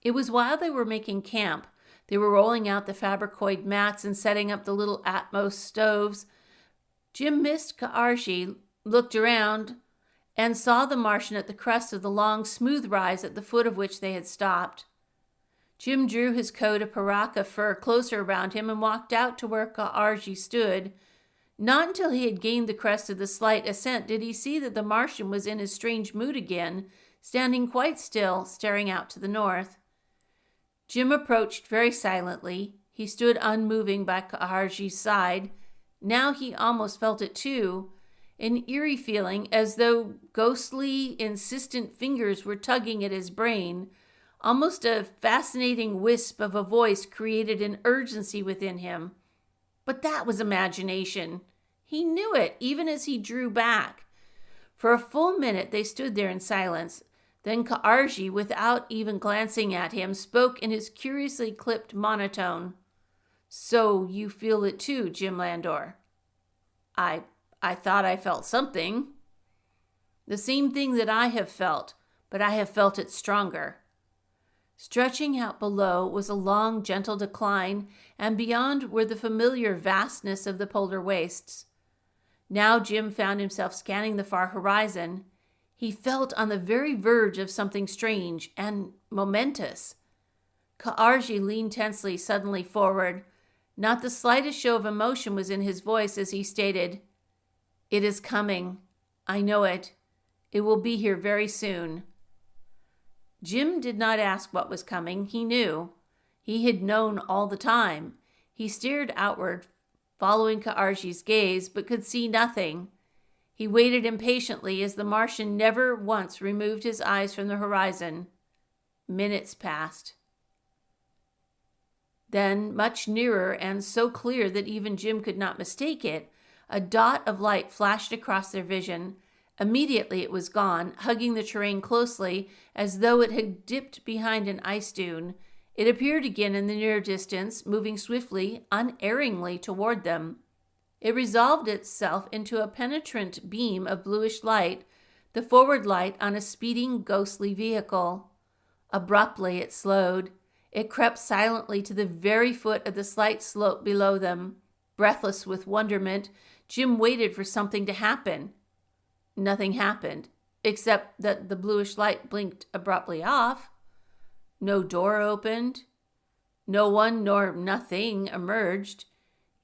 It was while they were making camp. They were rolling out the fabricoid mats and setting up the little Atmos stoves. Jim missed Ka'arji, looked around, and saw the Martian at the crest of the long, smooth rise at the foot of which they had stopped. Jim drew his coat of paraka fur closer around him and walked out to where Ka'arji stood. Not until he had gained the crest of the slight ascent did he see that the Martian was in his strange mood again, standing quite still, staring out to the north. Jim approached very silently. He stood unmoving by Ka'arji's side. Now he almost felt it too, an eerie feeling as though ghostly, insistent fingers were tugging at his brain. Almost a fascinating wisp of a voice created an urgency within him. But that was imagination. He knew it, even as he drew back. For a full minute they stood there in silence. Then Ka'arji, without even glancing at him, spoke in his curiously clipped monotone. "So you feel it too, Jim Landor?" I thought I felt something." "The same thing that I have felt, but I have felt it stronger." Stretching out below was a long, gentle decline, and beyond were the familiar vastness of the polar wastes. Now Jim found himself scanning the far horizon. He felt on the very verge of something strange and momentous. Ka'arji leaned tensely, suddenly forward. Not the slightest show of emotion was in his voice as he stated, "It is coming. I know it. It will be here very soon." Jim did not ask what was coming. He knew. He had known all the time. He stared outward, following Ka'arji's gaze, but could see nothing. He waited impatiently as the Martian never once removed his eyes from the horizon. Minutes passed. Then, much nearer and so clear that even Jim could not mistake it, a dot of light flashed across their vision. Immediately it was gone, hugging the terrain closely as though it had dipped behind an ice dune. It appeared again in the near distance, moving swiftly, unerringly toward them. It resolved itself into a penetrant beam of bluish light, the forward light on a speeding, ghostly vehicle. Abruptly it slowed. It crept silently to the very foot of the slight slope below them. Breathless with wonderment, Jim waited for something to happen. Nothing happened, except that the bluish light blinked abruptly off. No door opened. No one nor nothing emerged.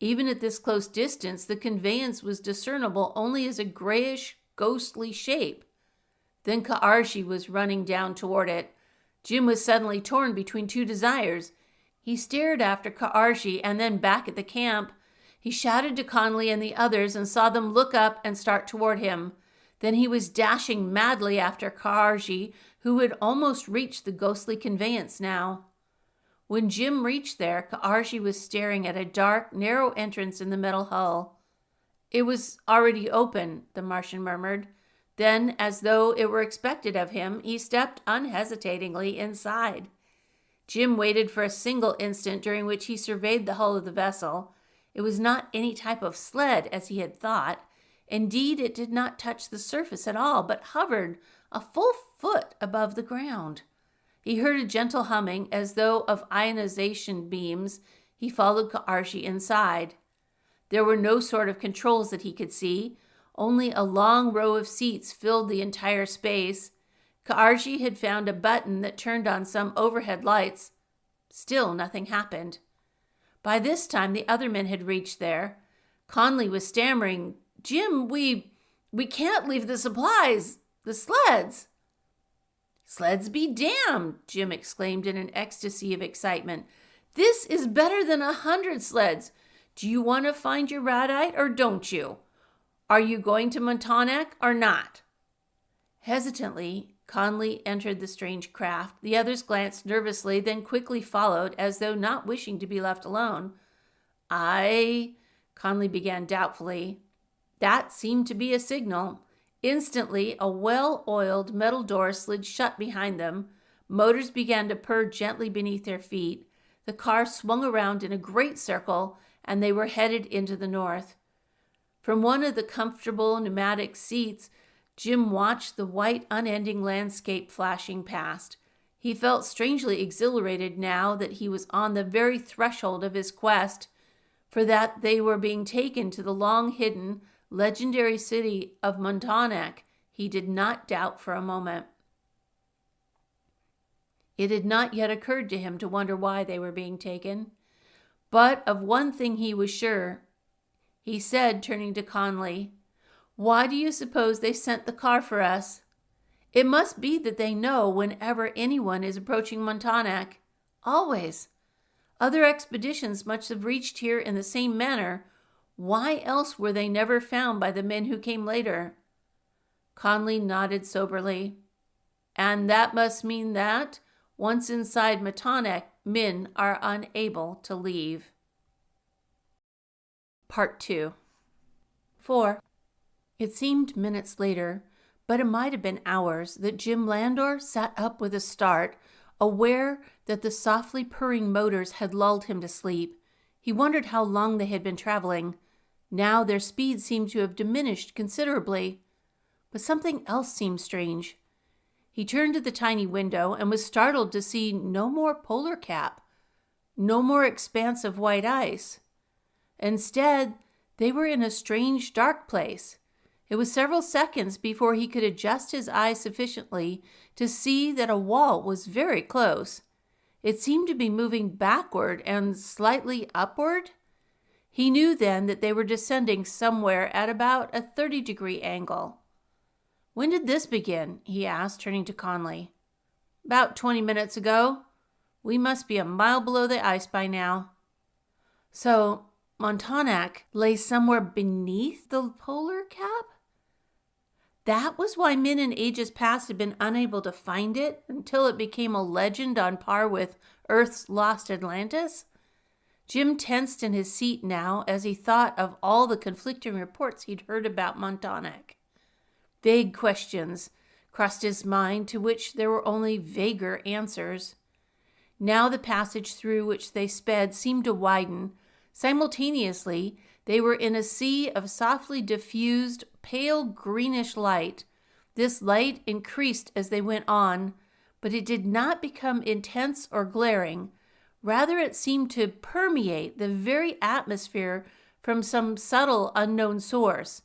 Even at this close distance, the conveyance was discernible only as a grayish, ghostly shape. Then Ka'arji was running down toward it. Jim was suddenly torn between two desires. He stared after Ka'arji and then back at the camp. He shouted to Conley and the others and saw them look up and start toward him. Then he was dashing madly after Ka'arji, who had almost reached the ghostly conveyance now. When Jim reached there, Ka'arji was staring at a dark, narrow entrance in the metal hull. "It was already open," the Martian murmured. Then, as though it were expected of him, he stepped unhesitatingly inside. Jim waited for a single instant during which he surveyed the hull of the vessel. It was not any type of sled, as he had thought. Indeed, it did not touch the surface at all, but hovered a full foot above the ground. He heard a gentle humming, as though of ionization beams. He followed Ka'arshi inside. There were no sort of controls that he could see. Only a long row of seats filled the entire space. Ka'arshi had found a button that turned on some overhead lights. Still nothing happened. By this time, the other men had reached there. Conley was stammering, "Jim, we can't leave the supplies, the sleds." "Sleds be damned," Jim exclaimed in an ecstasy of excitement. "This is better than 100 sleds. Do you want to find your radite or don't you? Are you going to Montauk or not?" Hesitantly, Conley entered the strange craft. The others glanced nervously, then quickly followed, as though not wishing to be left alone. Conley began doubtfully. That seemed to be a signal. Instantly, a well-oiled metal door slid shut behind them. Motors began to purr gently beneath their feet. The car swung around in a great circle, and they were headed into the north. From one of the comfortable pneumatic seats, Jim watched the white, unending landscape flashing past. He felt strangely exhilarated now that he was on the very threshold of his quest, for that they were being taken to the long-hidden, legendary city of Montauk. He did not doubt for a moment. It had not yet occurred to him to wonder why they were being taken. But of one thing he was sure. He said, turning to Conley, "Why do you suppose they sent the car for us? It must be that they know whenever anyone is approaching Montauk. Always. Other expeditions must have reached here in the same manner. Why else were they never found by the men who came later?" Conley nodded soberly. "And that must mean that, once inside Montauk, men are unable to leave." Part 2. 4. It seemed minutes later, but it might have been hours, that Jim Landor sat up with a start, aware that the softly purring motors had lulled him to sleep. He wondered how long they had been traveling. Now their speed seemed to have diminished considerably. But something else seemed strange. He turned to the tiny window and was startled to see no more polar cap, no more expanse of white ice. Instead, they were in a strange, dark place. It was several seconds before he could adjust his eyes sufficiently to see that a wall was very close. It seemed to be moving backward and slightly upward. He knew then that they were descending somewhere at about a 30-degree angle. "When did this begin?" he asked, turning to Conley. "About 20 minutes ago. We must be a mile below the ice by now." So Montauk lay somewhere beneath the polar cap? That was why men in ages past had been unable to find it until it became a legend on par with Earth's lost Atlantis? Jim tensed in his seat now as he thought of all the conflicting reports he'd heard about Montauk. Vague questions crossed his mind to which there were only vaguer answers. Now the passage through which they sped seemed to widen. Simultaneously, they were in a sea of softly diffused, pale greenish light. This light increased as they went on, but it did not become intense or glaring. Rather, it seemed to permeate the very atmosphere from some subtle, unknown source.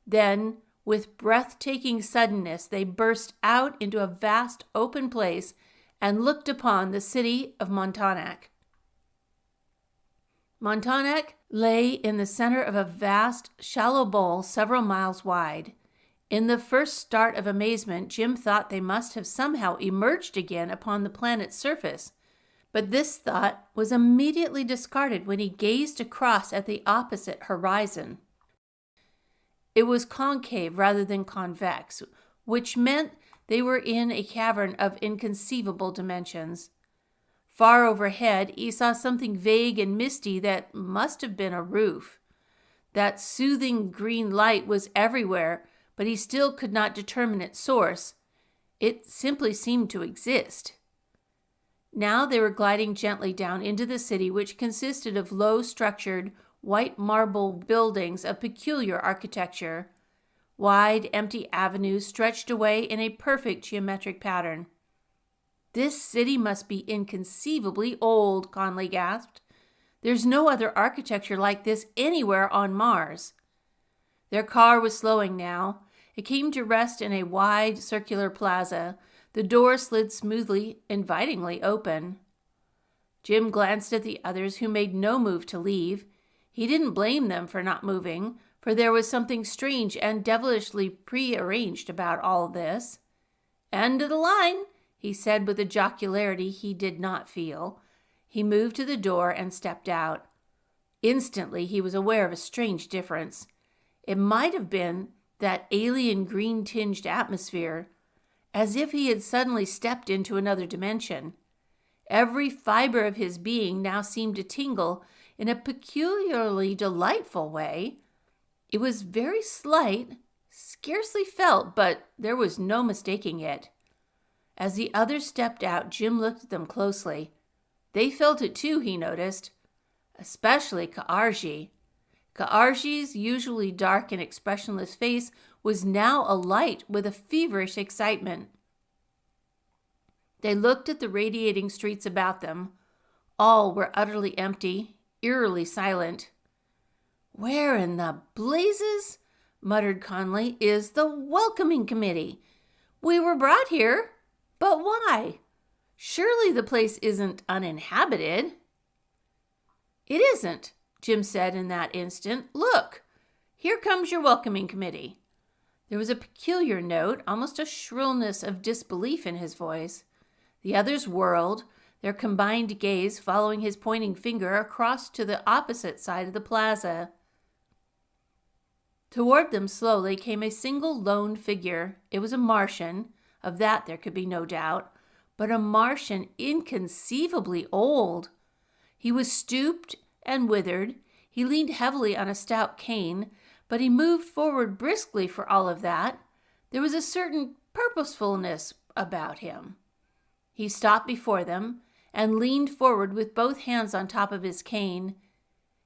Then, with breathtaking suddenness, they burst out into a vast open place and looked upon the city of Montauk. Montauk lay in the center of a vast, shallow bowl several miles wide. In the first start of amazement, Jim thought they must have somehow emerged again upon the planet's surface. But this thought was immediately discarded when he gazed across at the opposite horizon. It was concave rather than convex, which meant they were in a cavern of inconceivable dimensions. Far overhead, he saw something vague and misty that must have been a roof. That soothing green light was everywhere, but he still could not determine its source. It simply seemed to exist. Now they were gliding gently down into the city, which consisted of low-structured, white marble buildings of peculiar architecture. Wide, empty avenues stretched away in a perfect geometric pattern. "This city must be inconceivably old," Conley gasped. "There's no other architecture like this anywhere on Mars." Their car was slowing now. It came to rest in a wide, circular plaza. The door slid smoothly, invitingly open. Jim glanced at the others, who made no move to leave. He didn't blame them for not moving, for there was something strange and devilishly prearranged about all this. "End of the line," he said with a jocularity he did not feel. He moved to the door and stepped out. Instantly, he was aware of a strange difference. It might have been that alien green-tinged atmosphere, as if he had suddenly stepped into another dimension. Every fiber of his being now seemed to tingle in a peculiarly delightful way. It was very slight, scarcely felt, but there was no mistaking it. As the others stepped out, Jim looked at them closely. They felt it too, he noticed, especially Ka'arji. Ka'arji's usually dark and expressionless face was now alight with a feverish excitement. They looked at the radiating streets about them. All were utterly empty, eerily silent. "Where in the blazes," muttered Conley, "is the welcoming committee? We were brought here, but why? Surely the place isn't uninhabited." "It isn't," Jim said in that instant. "Look, here comes your welcoming committee." There was a peculiar note, almost a shrillness of disbelief in his voice. The others whirled, their combined gaze following his pointing finger across to the opposite side of the plaza. Toward them slowly came a single lone figure. It was a Martian, of that there could be no doubt, but a Martian inconceivably old. He was stooped and withered. He leaned heavily on a stout cane, but he moved forward briskly for all of that. There was a certain purposefulness about him. He stopped before them and leaned forward with both hands on top of his cane.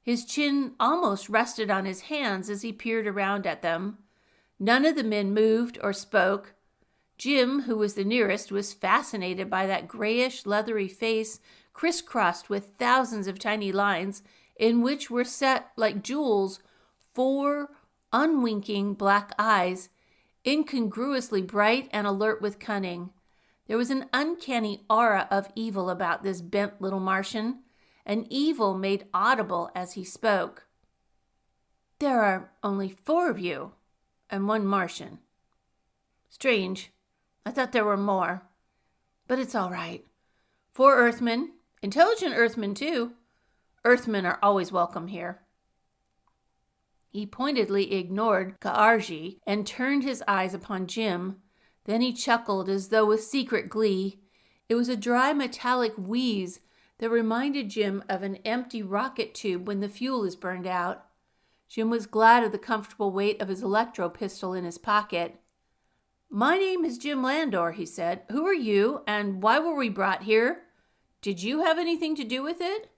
His chin almost rested on his hands as he peered around at them. None of the men moved or spoke. Jim, who was the nearest, was fascinated by that grayish, leathery face crisscrossed with thousands of tiny lines in which were set, like jewels, 4 unwinking black eyes, incongruously bright and alert with cunning. There was an uncanny aura of evil about this bent little Martian, an evil made audible as he spoke. "There are only 4 of you, and 1 Martian. Strange. I thought there were more. But it's all right. 4 Earthmen, intelligent Earthmen too. Earthmen are always welcome here." He pointedly ignored Ka'arji and turned his eyes upon Jim. Then he chuckled as though with secret glee. It was a dry metallic wheeze that reminded Jim of an empty rocket tube when the fuel is burned out. Jim was glad of the comfortable weight of his electro pistol in his pocket. "My name is Jim Landor," he said. "Who are you, and why were we brought here? Did you have anything to do with it?"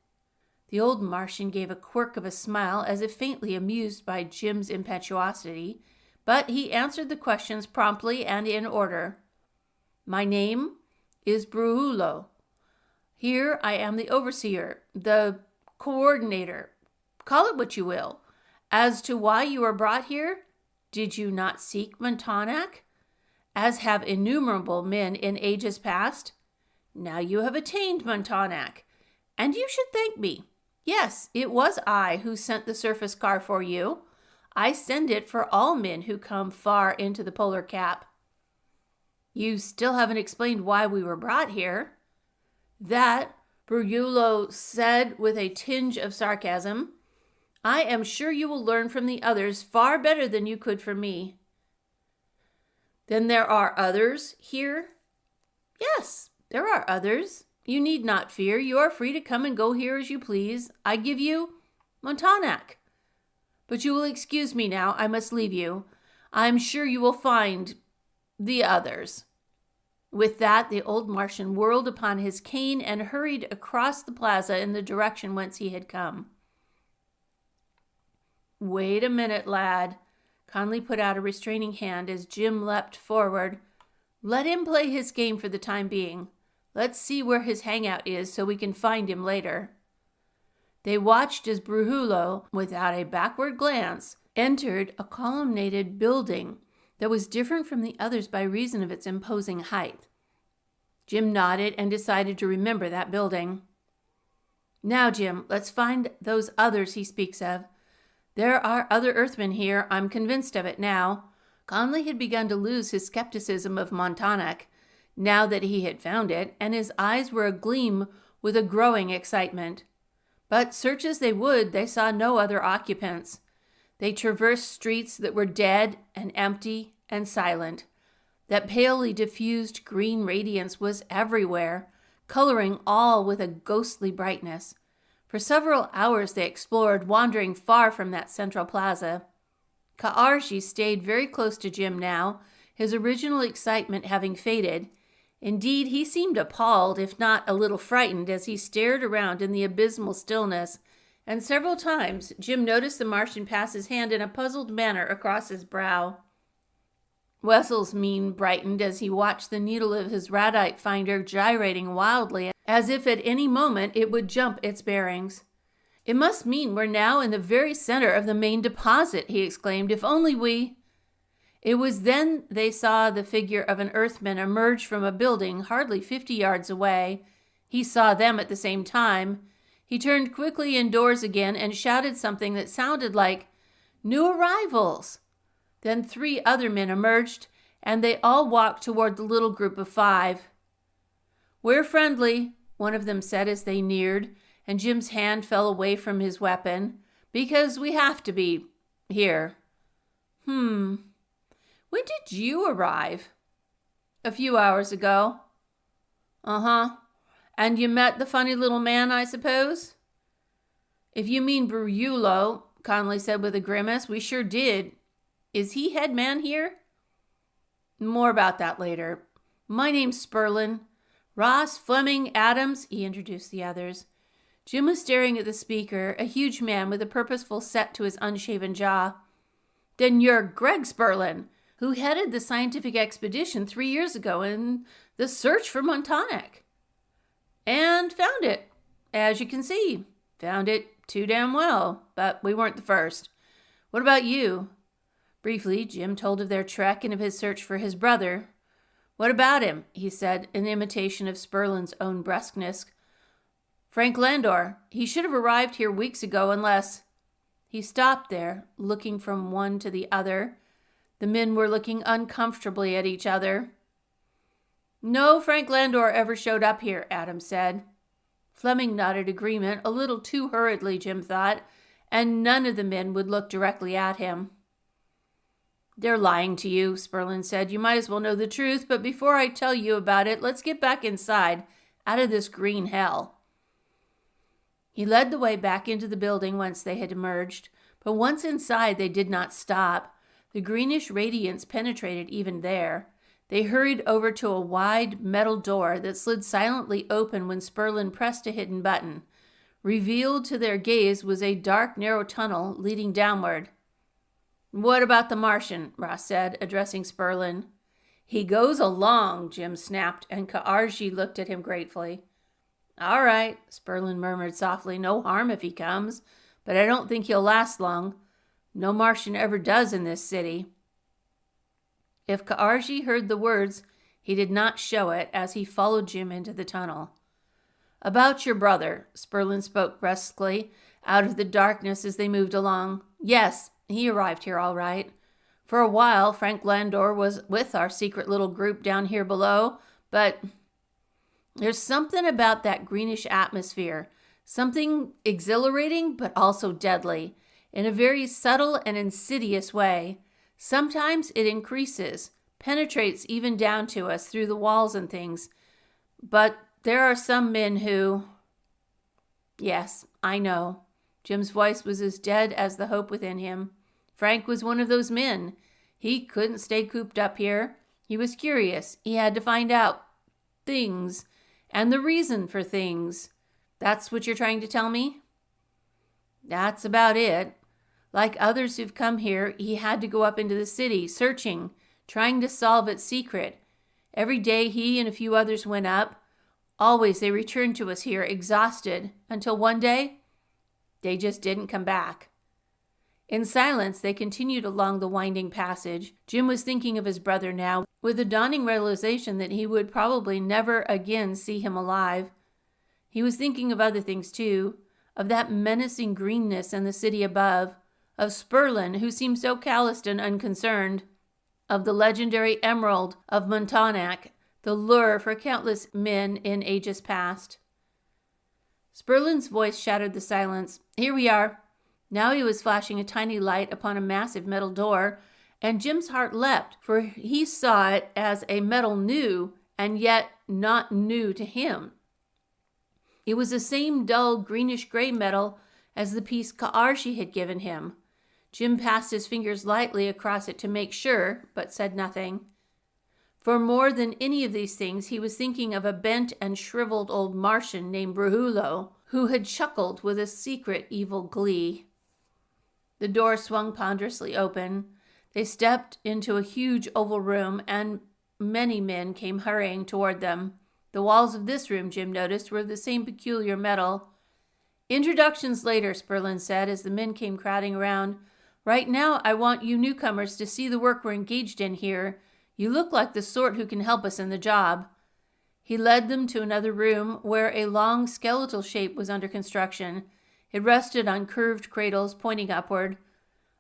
The old Martian gave a quirk of a smile, as if faintly amused by Jim's impetuosity, but he answered the questions promptly and in order. "My name is Bruhulo. Here I am the overseer, the coordinator. Call it what you will. As to why you are brought here, did you not seek Montanak, as have innumerable men in ages past? Now you have attained Montanak, and you should thank me. Yes, it was I who sent the surface car for you. I send it for all men who come far into the polar cap." "You still haven't explained why we were brought here." "That," Brugulo said with a tinge of sarcasm, "I am sure you will learn from the others far better than you could from me." "Then there are others here?" "Yes, there are others. You need not fear. You are free to come and go here as you please. I give you Montanak. But you will excuse me now. I must leave you. I'm sure you will find the others." With that, the old Martian whirled upon his cane and hurried across the plaza in the direction whence he had come. "Wait a minute, lad," Conley put out a restraining hand as Jim leapt forward. Let him play his game for the time being. Let's see where his hangout is so we can find him later. They watched as Brujullo, without a backward glance, entered a colonnaded building that was different from the others by reason of its imposing height. Jim nodded and decided to remember that building. Now, Jim, let's find those others he speaks of. There are other Earthmen here, I'm convinced of it now. Conley had begun to lose his skepticism of Montauk, now that he had found it, and his eyes were agleam with a growing excitement. But search as they would, they saw no other occupants. They traversed streets that were dead and empty and silent. That palely diffused green radiance was everywhere, coloring all with a ghostly brightness. For several hours they explored, wandering far from that central plaza. Ka'arji stayed very close to Jim now, his original excitement having faded. Indeed, he seemed appalled, if not a little frightened, as he stared around in the abysmal stillness, and several times Jim noticed the Martian pass his hand in a puzzled manner across his brow. Wessel's mien brightened as he watched the needle of his radite finder gyrating wildly, as if at any moment it would jump its bearings. It must mean we're now in the very center of the main deposit, he exclaimed. If only we... It was then they saw the figure of an Earthman emerge from a building hardly 50 yards away. He saw them at the same time. He turned quickly indoors again and shouted something that sounded like, "New arrivals!" Then 3 other men emerged, and they all walked toward the little group of 5. "We're friendly," one of them said as they neared, and Jim's hand fell away from his weapon, "because we have to be here." When did you arrive?" "A few hours ago." "Uh-huh. And you met the funny little man, I suppose?" "If you mean Brujullo," Conley said with a grimace, "we sure did. Is he head man here?" "More about that later. My name's Sperlin. Ross, Fleming, Adams," he introduced the others. Jim was staring at the speaker, a huge man with a purposeful set to his unshaven jaw. "Then you're Greg Sperlin, who headed the scientific expedition 3 years ago in the search for Montauk." "And found it. As you can see, found it too damn well, but we weren't the first. What about you?" Briefly, Jim told of their trek and of his search for his brother. "What about him?" he said, in imitation of Sperlin's own brusqueness. "Frank Landor. He should have arrived here weeks ago unless—" He stopped there, looking from one to the other. The men were looking uncomfortably at each other. "No Frank Landor ever showed up here," Adams said. Fleming nodded agreement, a little too hurriedly, Jim thought, and none of the men would look directly at him. "They're lying to you," Sperlin said. "You might as well know the truth, but before I tell you about it, let's get back inside, out of this green hell." He led the way back into the building whence they had emerged, but once inside they did not stop. The greenish radiance penetrated even there. They hurried over to a wide metal door that slid silently open when Sperlin pressed a hidden button. Revealed to their gaze was a dark, narrow tunnel leading downward. "What about the Martian?" Ross said, addressing Sperlin. "He goes along," Jim snapped, and Ka'arji looked at him gratefully. "All right," Sperlin murmured softly. "No harm if he comes, but I don't think he'll last long. No Martian ever does in this city." If Ka'arji heard the words, he did not show it as he followed Jim into the tunnel. "About your brother," Sperlin spoke brusquely, out of the darkness as they moved along. "Yes, he arrived here all right. For a while, Frank Landor was with our secret little group down here below, but there's something about that greenish atmosphere, something exhilarating but also deadly, in a very subtle and insidious way. Sometimes it increases, penetrates even down to us through the walls and things. But there are some men who—" "Yes, I know." Jim's voice was as dead as the hope within him. "Frank was one of those men. He couldn't stay cooped up here. He was curious. He had to find out things, and the reason for things. That's what you're trying to tell me?" "That's about it. Like others who've come here, he had to go up into the city, searching, trying to solve its secret. Every day he and a few others went up. Always they returned to us here, exhausted, until one day, they just didn't come back. In silence, they continued along the winding passage. Jim was thinking of his brother now, with a dawning realization that he would probably never again see him alive. He was thinking of other things, too, of that menacing greenness in the city above, of Sperlin, who seemed so calloused and unconcerned, of the legendary emerald of Montonac, the lure for countless men in ages past. Sperlin's voice shattered the silence. Here we are. Now he was flashing a tiny light upon a massive metal door, and Jim's heart leapt, for he saw it as a metal new, and yet not new to him. It was the same dull greenish-gray metal as the piece Ka'arshi had given him. Jim passed his fingers lightly across it to make sure, but said nothing. For more than any of these things, he was thinking of a bent and shriveled old Martian named Brahullo, who had chuckled with a secret evil glee. The door swung ponderously open. They stepped into a huge oval room, and many men came hurrying toward them. The walls of this room, Jim noticed, were of the same peculiar metal. Introductions later, Sperlin said, as the men came crowding around. Right now, I want you newcomers to see the work we're engaged in here. You look like the sort who can help us in the job. He led them to another room where a long skeletal shape was under construction. It rested on curved cradles pointing upward.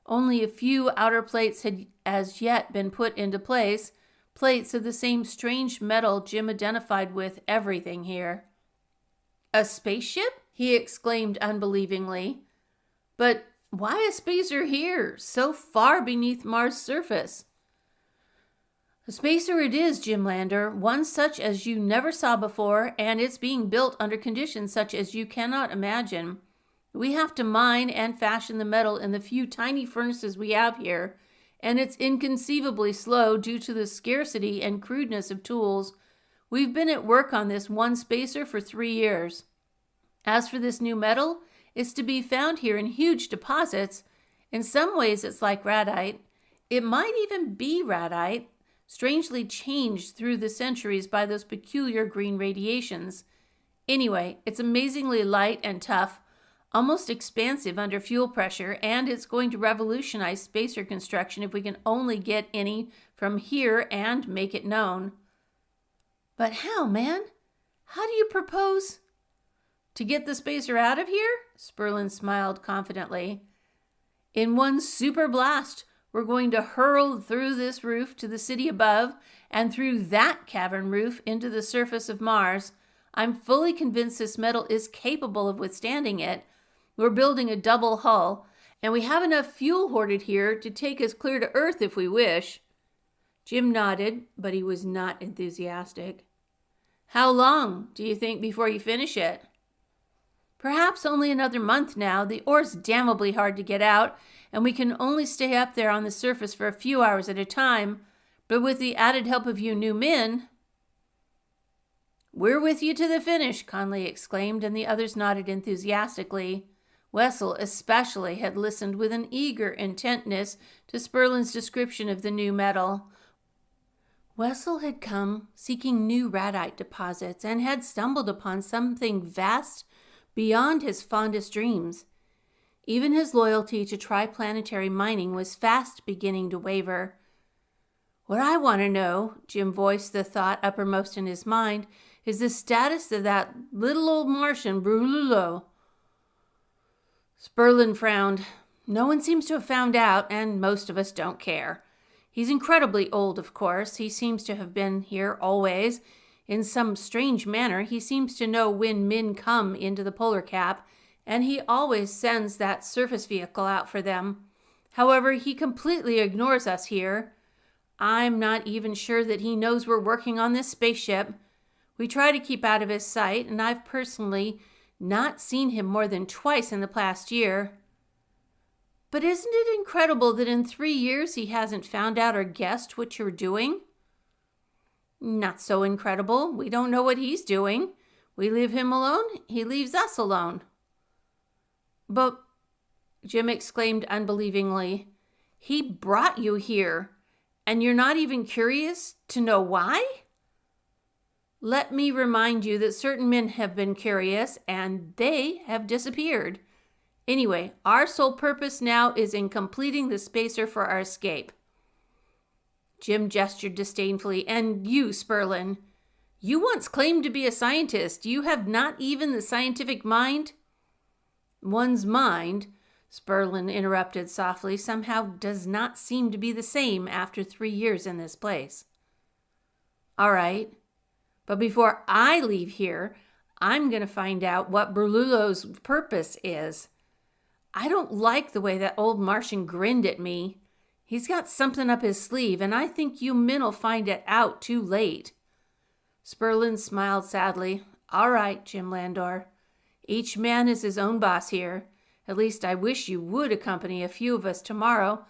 Only a few outer plates had as yet been put into place, plates of the same strange metal Jim identified with everything here. A spaceship? He exclaimed unbelievingly. But why a spacer here, so far beneath Mars' surface? A spacer it is, Jim Lander, one such as you never saw before, and it's being built under conditions such as you cannot imagine. We have to mine and fashion the metal in the few tiny furnaces we have here, and it's inconceivably slow due to the scarcity and crudeness of tools. We've been at work on this one spacer for 3 years. As for this new metal, it's to be found here in huge deposits. In some ways, it's like radite. It might even be radite, strangely changed through the centuries by those peculiar green radiations. Anyway, it's amazingly light and tough, almost expansive under fuel pressure, and it's going to revolutionize spacer construction if we can only get any from here and make it known. But how, man? How do you propose to get the spacer out of here? Sperlin smiled confidently. In one super blast, we're going to hurl through this roof to the city above and through that cavern roof into the surface of Mars. I'm fully convinced this metal is capable of withstanding it. We're building a double hull, and we have enough fuel hoarded here to take us clear to Earth if we wish. Jim nodded, but he was not enthusiastic. How long do you think before you finish it? Perhaps only another month now. The ore's damnably hard to get out, and we can only stay up there on the surface for a few hours at a time. But with the added help of you new men... We're with you to the finish, Conley exclaimed, and the others nodded enthusiastically. Wessel especially had listened with an eager intentness to Sperlin's description of the new metal. Wessel had come seeking new radite deposits and had stumbled upon something vast beyond his fondest dreams. Even his loyalty to triplanetary mining was fast beginning to waver. What I want to know, Jim voiced the thought uppermost in his mind, is the status of that little old Martian, Brahullo. Sperlin frowned. No one seems to have found out, and most of us don't care. He's incredibly old, of course. He seems to have been here always. In some strange manner, he seems to know when men come into the polar cap, and he always sends that surface vehicle out for them. However, he completely ignores us here. I'm not even sure that he knows we're working on this spaceship. We try to keep out of his sight, and I've personally not seen him more than twice in the past year. But isn't it incredible that in 3 years he hasn't found out or guessed what you're doing? Not so incredible. We don't know what he's doing. We leave him alone, he leaves us alone. But Jim exclaimed unbelievingly. He brought you here, and you're not even curious to know why? Let me remind you that certain men have been curious, and they have disappeared. Anyway, our sole purpose now is in completing the spacer for our escape. Jim gestured disdainfully. And you, Sperlin, you once claimed to be a scientist. You have not even the scientific mind? One's mind, Sperlin interrupted softly, somehow does not seem to be the same after 3 years in this place. All right, but before I leave here, I'm going to find out what Berlulo's purpose is. I don't like the way that old Martian grinned at me. He's got something up his sleeve, and I think you men'll find it out too late. Sperlin smiled sadly. All right, Jim Landor. Each man is his own boss here. At least I wish you would accompany a few of us tomorrow.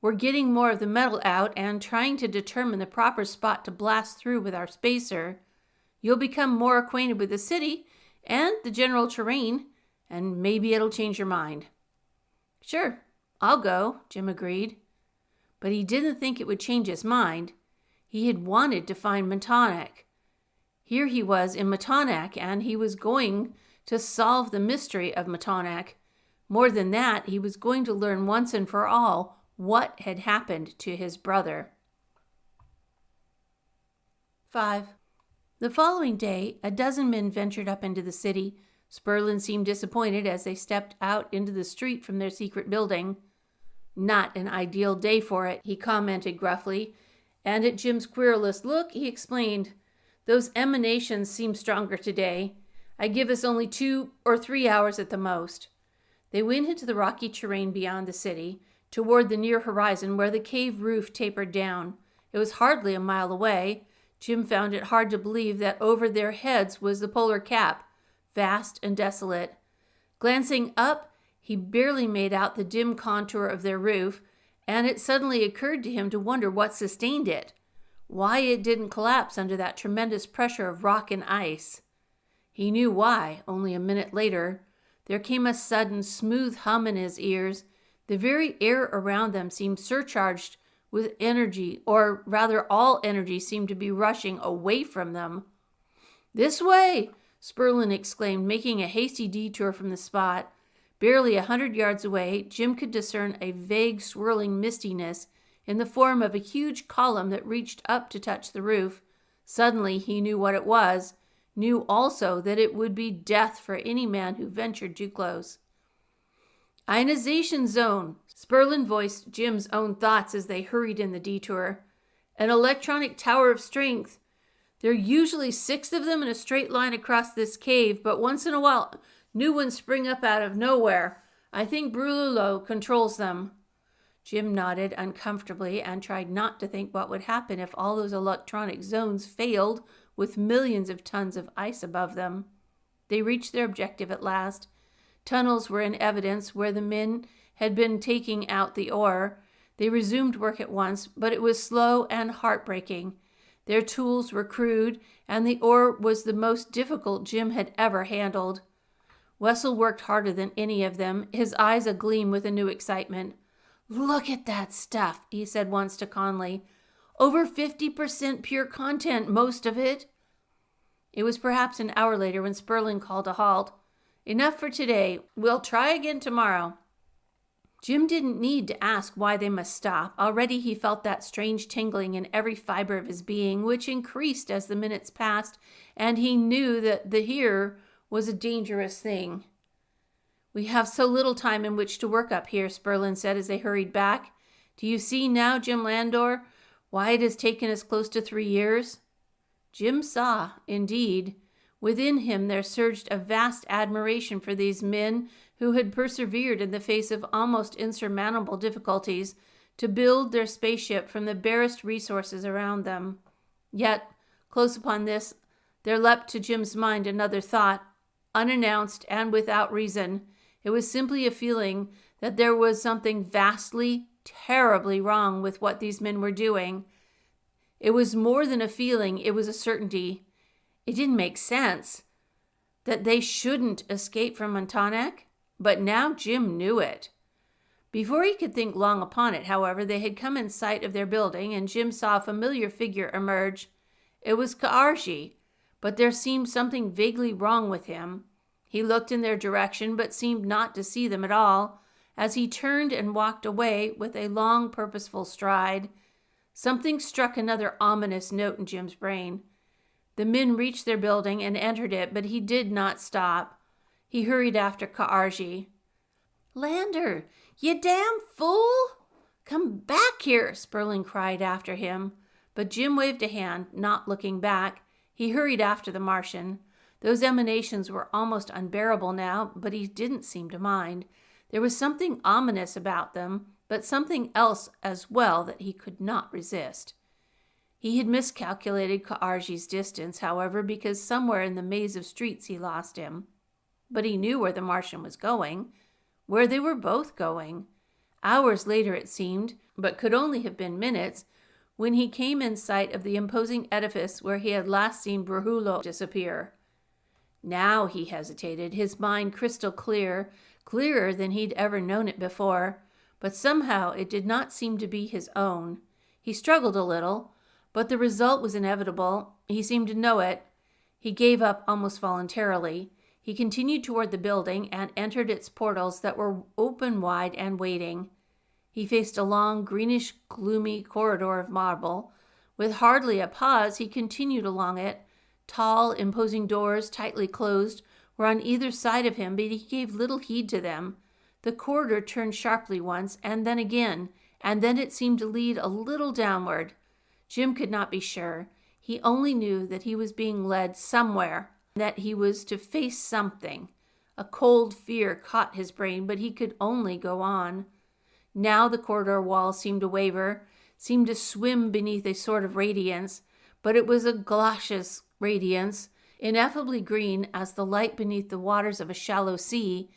We're getting more of the metal out and trying to determine the proper spot to blast through with our spacer. You'll become more acquainted with the city and the general terrain, and maybe it'll change your mind. Sure, I'll go, Jim agreed. But he didn't think it would change his mind. He had wanted to find Matonac. Here he was in Matonac, and he was going to solve the mystery of Matonac. More than that, he was going to learn once and for all what had happened to his brother. 5. The following day, a dozen men ventured up into the city. Sperlin seemed disappointed as they stepped out into the street from their secret building. Not an ideal day for it, he commented gruffly, and at Jim's querulous look, he explained, Those emanations seem stronger today. I give us only 2 or 3 hours at the most. They went into the rocky terrain beyond the city, toward the near horizon where the cave roof tapered down. It was hardly a mile away. Jim found it hard to believe that over their heads was the polar cap, vast and desolate. Glancing up, he barely made out the dim contour of their roof, and it suddenly occurred to him to wonder what sustained it, why it didn't collapse under that tremendous pressure of rock and ice. He knew why, only a minute later. There came a sudden, smooth hum in his ears. The very air around them seemed surcharged with energy, or rather all energy seemed to be rushing away from them. This way! Sperlin exclaimed, making a hasty detour from the spot. Barely 100 yards away, Jim could discern a vague, swirling mistiness in the form of a huge column that reached up to touch the roof. Suddenly he knew what it was, knew also that it would be death for any man who ventured too close. Ionization zone, Sperlin voiced Jim's own thoughts as they hurried in the detour. An electronic tower of strength. There are usually 6 of them in a straight line across this cave, but once in a while, new ones spring up out of nowhere. I think Berlulo controls them. Jim nodded uncomfortably and tried not to think what would happen if all those electronic zones failed with millions of tons of ice above them. They reached their objective at last. Tunnels were in evidence where the men had been taking out the ore. They resumed work at once, but it was slow and heartbreaking. Their tools were crude, and the ore was the most difficult Jim had ever handled. Wessel worked harder than any of them, his eyes agleam with a new excitement. Look at that stuff, he said once to Conley. Over 50% pure content, most of it. It was perhaps an hour later when Sperlin called a halt. Enough for today. We'll try again tomorrow. Jim didn't need to ask why they must stop. Already he felt that strange tingling in every fiber of his being, which increased as the minutes passed, and he knew that the here was a dangerous thing. We have so little time in which to work up here, Sperlin said as they hurried back. Do you see now, Jim Landor, why it has taken us close to 3 years? Jim saw, indeed. Within him there surged a vast admiration for these men who had persevered in the face of almost insurmountable difficulties to build their spaceship from the barest resources around them. Yet, close upon this, there leapt to Jim's mind another thought, unannounced and without reason. It was simply a feeling that there was something vastly, terribly wrong with what these men were doing. It was more than a feeling, it was a certainty. It didn't make sense that they shouldn't escape from Matonac, but now Jim knew it. Before he could think long upon it, however, they had come in sight of their building, and Jim saw a familiar figure emerge. It was Ka'arji, but there seemed something vaguely wrong with him. He looked in their direction, but seemed not to see them at all, as he turned and walked away with a long, purposeful stride. Something struck another ominous note in Jim's brain. The men reached their building and entered it, but he did not stop. He hurried after Ka'arji. "Lander, you damn fool! Come back here," Sperling cried after him. But Jim waved a hand, not looking back. He hurried after the Martian. Those emanations were almost unbearable now, but he didn't seem to mind. There was something ominous about them, but something else as well that he could not resist. He had miscalculated Ka'arji's distance, however, because somewhere in the maze of streets he lost him. But he knew where the Martian was going, where they were both going. Hours later, it seemed, but could only have been minutes, when he came in sight of the imposing edifice where he had last seen Brujullo disappear. Now he hesitated, his mind crystal clear, clearer than he'd ever known it before, but somehow it did not seem to be his own. He struggled a little, but the result was inevitable. He seemed to know it. He gave up almost voluntarily. He continued toward the building and entered its portals that were open wide and waiting. He faced a long, greenish, gloomy corridor of marble. With hardly a pause, he continued along it. Tall, imposing doors, tightly closed, were on either side of him, but he gave little heed to them. The corridor turned sharply once, and then again, and then it seemed to lead a little downward. Jim could not be sure. He only knew that he was being led somewhere, that he was to face something. A cold fear caught his brain, but he could only go on. Now the corridor wall seemed to waver, seemed to swim beneath a sort of radiance, but it was a glaucous radiance, ineffably green as the light beneath the waters of a shallow sea.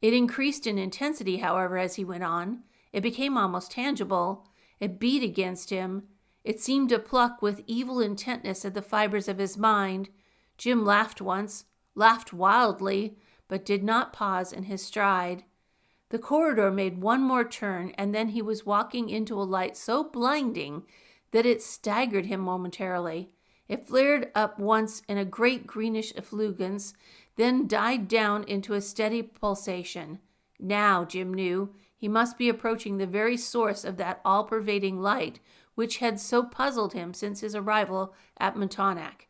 It increased in intensity, however, as he went on. It became almost tangible. It beat against him. It seemed to pluck with evil intentness at the fibers of his mind. Jim laughed once, laughed wildly, but did not pause in his stride. The corridor made one more turn, and then he was walking into a light so blinding that it staggered him momentarily. It flared up once in a great greenish effulgence, then died down into a steady pulsation. Now, Jim knew, he must be approaching the very source of that all-pervading light which had so puzzled him since his arrival at Montauk.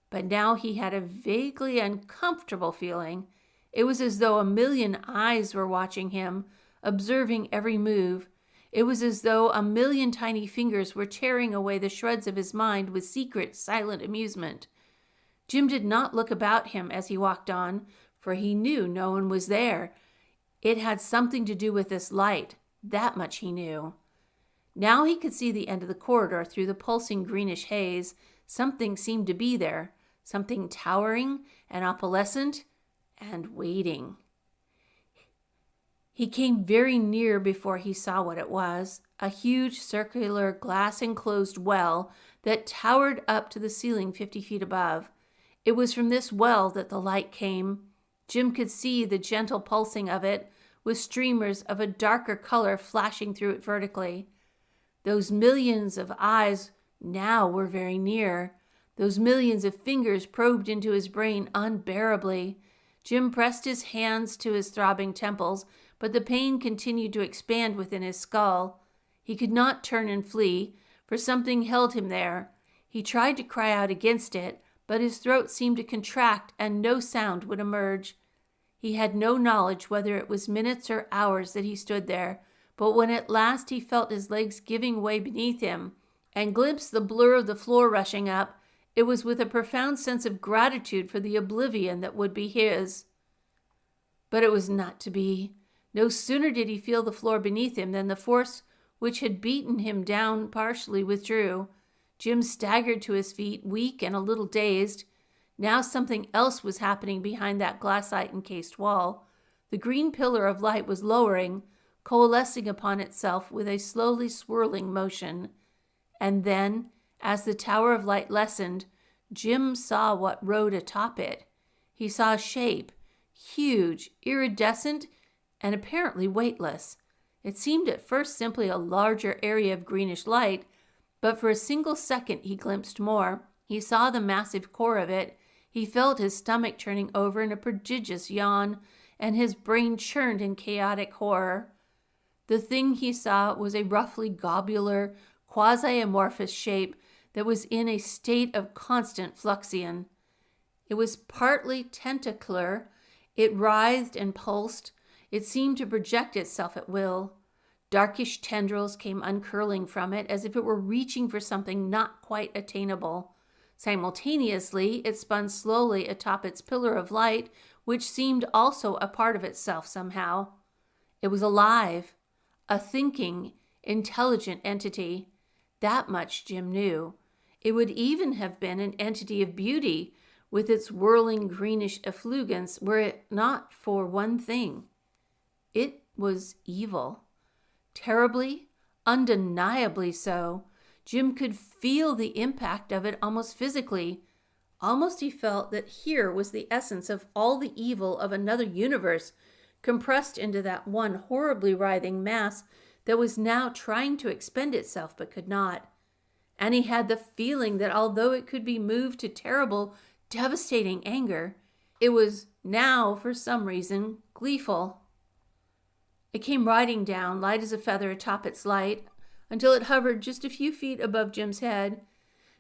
But now he had a vaguely uncomfortable feeling. It was as though a million eyes were watching him, observing every move. It was as though a million tiny fingers were tearing away the shreds of his mind with secret, silent amusement. Jim did not look about him as he walked on, for he knew no one was there. It had something to do with this light. That much he knew. Now he could see the end of the corridor through the pulsing greenish haze. Something seemed to be there, something towering and opalescent and waiting. He came very near before he saw what it was, a huge circular glass-enclosed well that towered up to the ceiling 50 feet above. It was from this well that the light came. Jim could see the gentle pulsing of it, with streamers of a darker color flashing through it vertically. Those millions of eyes now were very near. Those millions of fingers probed into his brain unbearably. Jim pressed his hands to his throbbing temples, but the pain continued to expand within his skull. He could not turn and flee, for something held him there. He tried to cry out against it, but his throat seemed to contract and no sound would emerge. He had no knowledge whether it was minutes or hours that he stood there, but when at last he felt his legs giving way beneath him and glimpsed the blur of the floor rushing up, it was with a profound sense of gratitude for the oblivion that would be his. But it was not to be. No sooner did he feel the floor beneath him than the force which had beaten him down partially withdrew. Jim staggered to his feet, weak and a little dazed. Now something else was happening behind that glassite-encased wall. The green pillar of light was lowering, coalescing upon itself with a slowly swirling motion. And then, as the tower of light lessened, Jim saw what rode atop it. He saw a shape, huge, iridescent, and apparently weightless. It seemed at first simply a larger area of greenish light, but for a single second he glimpsed more. He saw the massive core of it. He felt his stomach turning over in a prodigious yawn, and his brain churned in chaotic horror. The thing he saw was a roughly globular, quasi-amorphous shape that was in a state of constant fluxion. It was partly tentacular. It writhed and pulsed. It seemed to project itself at will. Darkish tendrils came uncurling from it as if it were reaching for something not quite attainable. Simultaneously, it spun slowly atop its pillar of light, which seemed also a part of itself somehow. It was alive, a thinking, intelligent entity. That much Jim knew. It would even have been an entity of beauty, with its whirling greenish effulgence, were it not for one thing. It was evil. Terribly, undeniably so. Jim could feel the impact of it almost physically. Almost he felt that here was the essence of all the evil of another universe, compressed into that one horribly writhing mass that was now trying to expend itself but could not. And he had the feeling that although it could be moved to terrible, devastating anger, it was now, for some reason, gleeful. It came riding down, light as a feather atop its light, until it hovered just a few feet above Jim's head.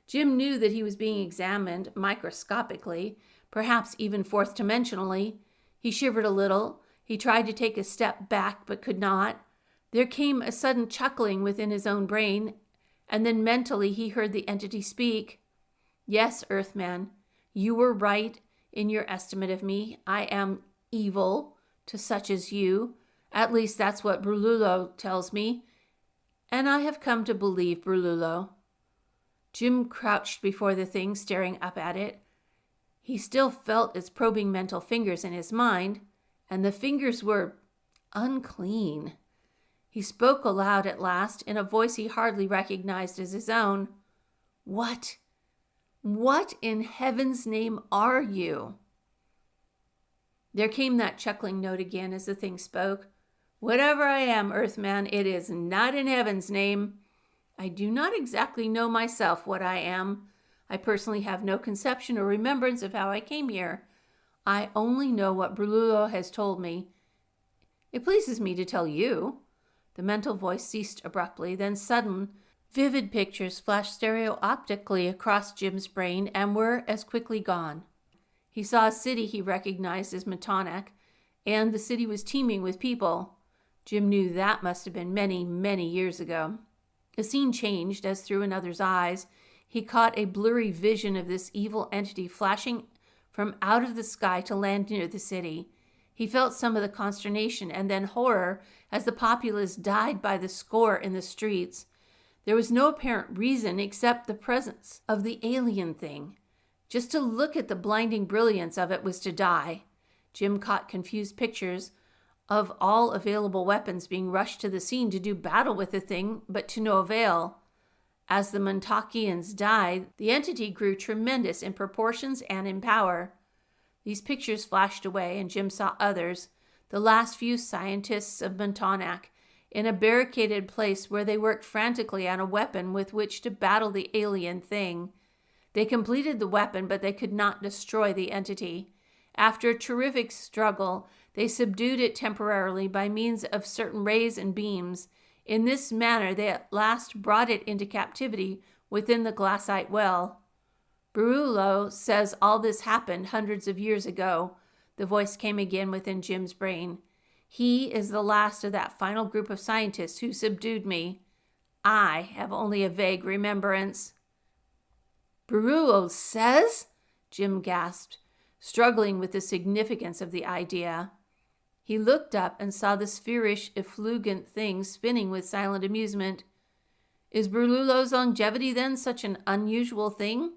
Jim knew that he was being examined microscopically, perhaps even fourth dimensionally. He shivered a little. He tried to take a step back, but could not. There came a sudden chuckling within his own brain, and then mentally he heard the entity speak. Yes, Earthman, you were right in your estimate of me. I am evil to such as you. At least that's what Brululo tells me. And I have come to believe Brululo. Jim crouched before the thing, staring up at it. He still felt its probing mental fingers in his mind, and the fingers were unclean. He spoke aloud at last, in a voice he hardly recognized as his own. What in heaven's name are you? There came that chuckling note again as the thing spoke. Whatever I am, Earthman, it is not in heaven's name. I do not exactly know myself what I am. I personally have no conception or remembrance of how I came here. I only know what Brululo has told me. It pleases me to tell you. The mental voice ceased abruptly, then sudden, vivid pictures flashed stereoptically across Jim's brain and were as quickly gone. He saw a city he recognized as Matonac, and the city was teeming with people. Jim knew that must have been many, many years ago. The scene changed as through another's eyes. He caught a blurry vision of this evil entity flashing from out of the sky to land near the city. He felt some of the consternation and then horror as the populace died by the score in the streets. There was no apparent reason except the presence of the alien thing. Just to look at the blinding brilliance of it was to die. Jim caught confused pictures of all available weapons being rushed to the scene to do battle with the thing, but to no avail. As the Montakians died, the entity grew tremendous in proportions and in power. These pictures flashed away, and Jim saw others, the last few scientists of Montonac, in a barricaded place where they worked frantically on a weapon with which to battle the alien thing. They completed the weapon, but they could not destroy the entity. After a terrific struggle, they subdued it temporarily by means of certain rays and beams. In this manner, they at last brought it into captivity within the glassite well. Brululo says all this happened hundreds of years ago. The voice came again within Jim's brain. He is the last of that final group of scientists who subdued me. I have only a vague remembrance. Brululo says? Jim gasped, struggling with the significance of the idea. He looked up and saw the spherish, effulgent thing spinning with silent amusement. Is Brululo's longevity then such an unusual thing?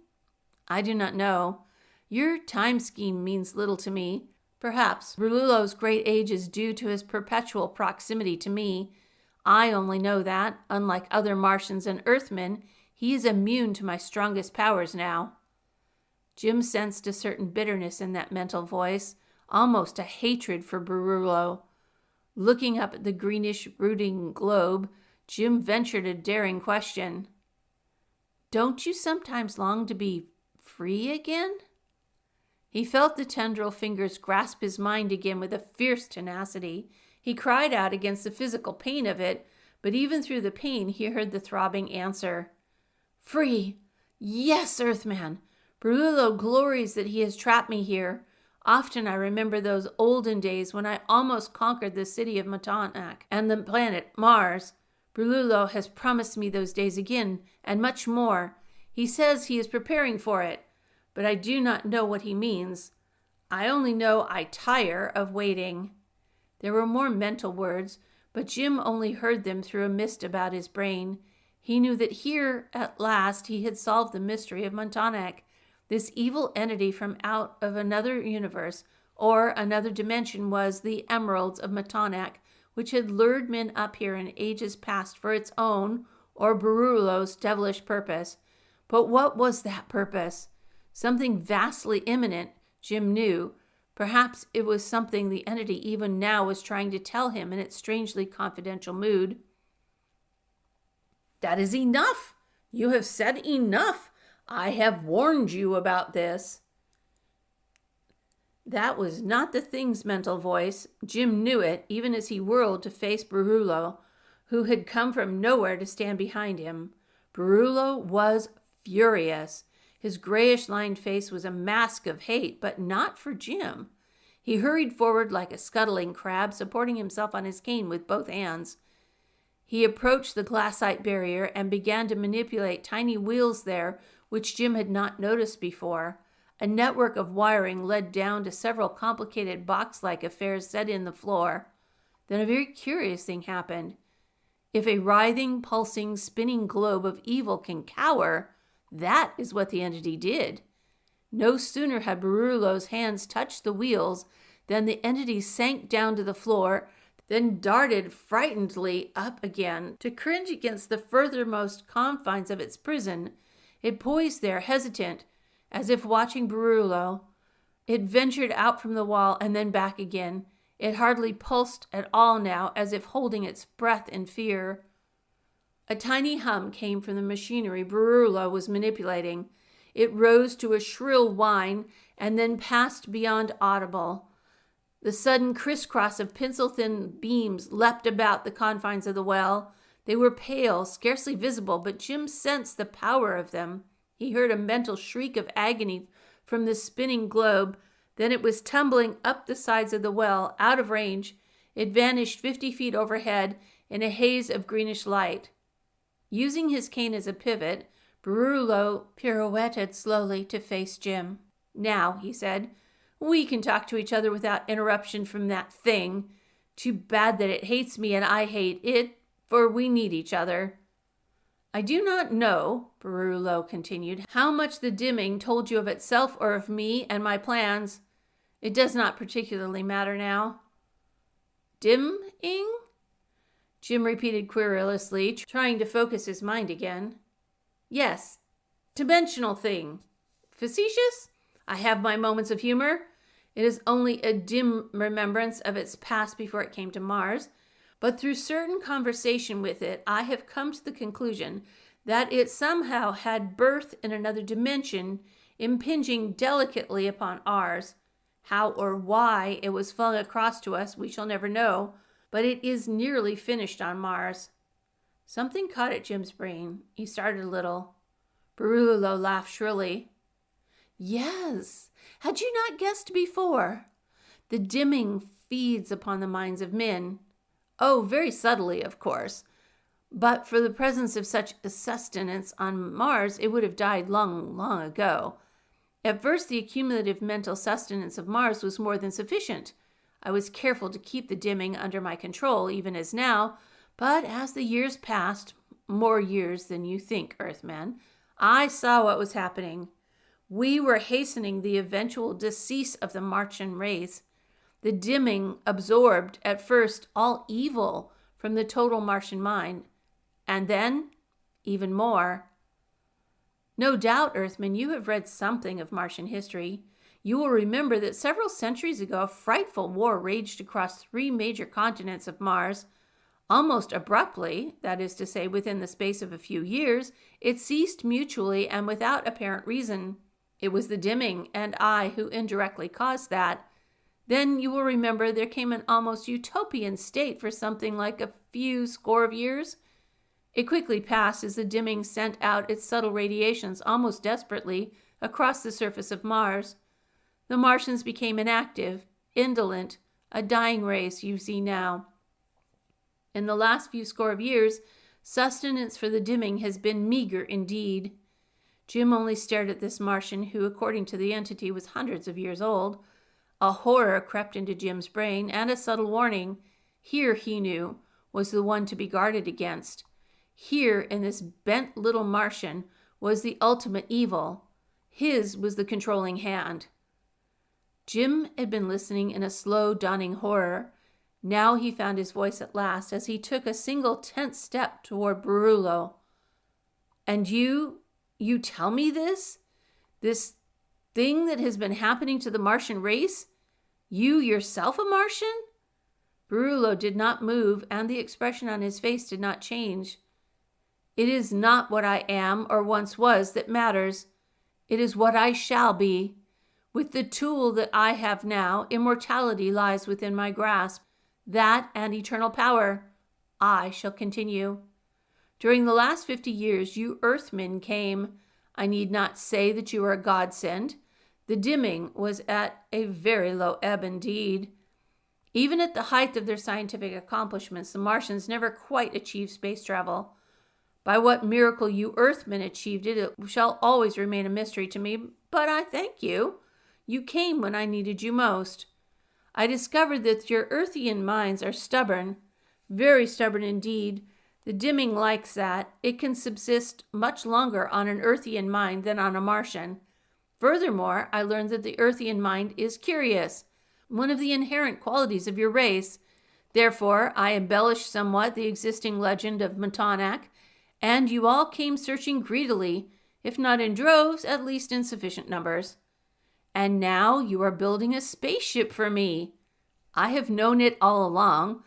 I do not know. Your time scheme means little to me. Perhaps Brululo's great age is due to his perpetual proximity to me. I only know that, unlike other Martians and Earthmen, he is immune to my strongest powers now. Jim sensed a certain bitterness in that mental voice, almost a hatred for Brululo. Looking up at the greenish brooding globe, Jim ventured a daring question. Don't you sometimes long to be free again? He felt the tendril fingers grasp his mind again with a fierce tenacity. He cried out against the physical pain of it, but even through the pain he heard the throbbing answer. Free! Yes, Earthman! Brullo glories that he has trapped me here. Often I remember those olden days when I almost conquered the city of Montanak and the planet Mars. Brullo has promised me those days again, and much more. He says he is preparing for it, but I do not know what he means. I only know I tire of waiting. There were more mental words, but Jim only heard them through a mist about his brain. He knew that here, at last, he had solved the mystery of Montanak. This evil entity from out of another universe or another dimension was the emeralds of Montanak, which had lured men up here in ages past for its own or Brullo's devilish purpose. But what was that purpose? Something vastly imminent, Jim knew. Perhaps it was something the entity even now was trying to tell him in its strangely confidential mood. That is enough. You have said enough. I have warned you about this. That was not the thing's mental voice. Jim knew it, even as he whirled to face Brullo, who had come from nowhere to stand behind him. Brullo was furious. His grayish-lined face was a mask of hate, but not for Jim. He hurried forward like a scuttling crab, supporting himself on his cane with both hands. He approached the glassite barrier and began to manipulate tiny wheels there, which Jim had not noticed before. A network of wiring led down to several complicated box-like affairs set in the floor. Then a very curious thing happened. If a writhing, pulsing, spinning globe of evil can cower, that is what the entity did. No sooner had Brullo's hands touched the wheels than the entity sank down to the floor, then darted frightenedly up again to cringe against the furthermost confines of its prison. It poised there, hesitant, as if watching Brullo. It ventured out from the wall and then back again. It hardly pulsed at all now, as if holding its breath in fear. A tiny hum came from the machinery Brullo was manipulating. It rose to a shrill whine and then passed beyond audible. The sudden crisscross of pencil-thin beams leapt about the confines of the well. They were pale, scarcely visible, but Jim sensed the power of them. He heard a mental shriek of agony from the spinning globe. Then it was tumbling up the sides of the well, out of range. It vanished 50 feet overhead in a haze of greenish light. Using his cane as a pivot, Brullo pirouetted slowly to face Jim. Now, he said, we can talk to each other without interruption from that thing. Too bad that it hates me and I hate it, for we need each other. I do not know, Brullo continued, how much the dimming told you of itself or of me and my plans. It does not particularly matter now. Dimming? Jim repeated querulously, trying to focus his mind again. Yes, dimensional thing. Facetious? I have my moments of humor. It is only a dim remembrance of its past before it came to Mars. But through certain conversation with it, I have come to the conclusion that it somehow had birth in another dimension, impinging delicately upon ours. How or why it was flung across to us, we shall never know, but it is nearly finished on Mars. Something caught at Jim's brain. He started a little. Brullo laughed shrilly. Yes, had you not guessed before? The dimming feeds upon the minds of men. Oh, very subtly, of course. But for the presence of such sustenance on Mars, it would have died long, long ago. At first, the accumulative mental sustenance of Mars was more than sufficient. I was careful to keep the dimming under my control, even as now, but as the years passed, more years than you think, Earthman, I saw what was happening. We were hastening the eventual decease of the Martian race. The dimming absorbed, at first, all evil from the total Martian mind, and then, even more. No doubt, Earthman, you have read something of Martian history. You will remember that several centuries ago, a frightful war raged across 3 major continents of Mars. Almost abruptly, that is to say, within the space of a few years, it ceased mutually and without apparent reason. It was the dimming and I who indirectly caused that. Then you will remember there came an almost utopian state for something like a few score of years. It quickly passed as the dimming sent out its subtle radiations almost desperately across the surface of Mars. The Martians became inactive, indolent, a dying race you see now. In the last few score of years, sustenance for the dimming has been meager indeed. Jim only stared at this Martian, who, according to the entity, was hundreds of years old. A horror crept into Jim's brain, and a subtle warning. Here, he knew, was the one to be guarded against. Here, in this bent little Martian, was the ultimate evil. His was the controlling hand. Jim had been listening in a slow, dawning horror. Now he found his voice at last as he took a single tense step toward Barullo. And you tell me this? This thing that has been happening to the Martian race? You yourself a Martian? Barullo did not move, and the expression on his face did not change. It is not what I am or once was that matters. It is what I shall be. With the tool that I have now, immortality lies within my grasp. That and eternal power. I shall continue. During the last 50 years, you Earthmen came. I need not say that you are a godsend. The dimming was at a very low ebb indeed. Even at the height of their scientific accomplishments, the Martians never quite achieved space travel. By what miracle you Earthmen achieved it, it shall always remain a mystery to me, but I thank you. You came when I needed you most. I discovered that your Earthian minds are stubborn, very stubborn indeed. The dimming likes that. It can subsist much longer on an Earthian mind than on a Martian. Furthermore, I learned that the Earthian mind is curious, one of the inherent qualities of your race. Therefore, I embellished somewhat the existing legend of Montanak, and you all came searching greedily, if not in droves, at least in sufficient numbers. And now you are building a spaceship for me. I have known it all along.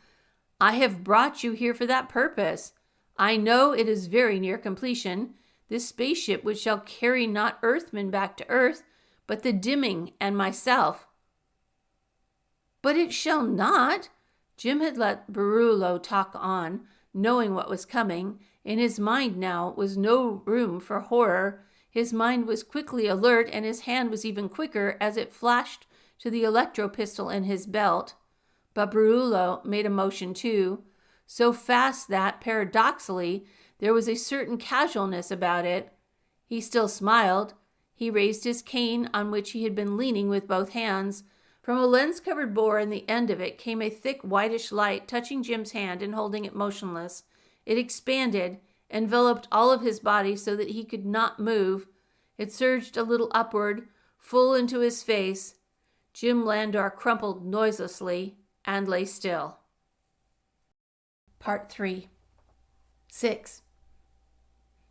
I have brought you here for that purpose. I know it is very near completion. This spaceship which shall carry not Earthmen back to Earth, but the dimming and myself. But it shall not. Jim had let Barullo talk on, knowing what was coming. In his mind now was no room for horror. His mind was quickly alert, and his hand was even quicker as it flashed to the electro-pistol in his belt. But Barullo made a motion too, so fast that, paradoxically, there was a certain casualness about it. He still smiled. He raised his cane, on which he had been leaning with both hands. From a lens-covered bore in the end of it came a thick whitish light, touching Jim's hand and holding it motionless. It expanded, enveloped all of his body so that he could not move. It surged a little upward, full into his face. Jim Landor crumpled noiselessly and lay still. Part 3. 6.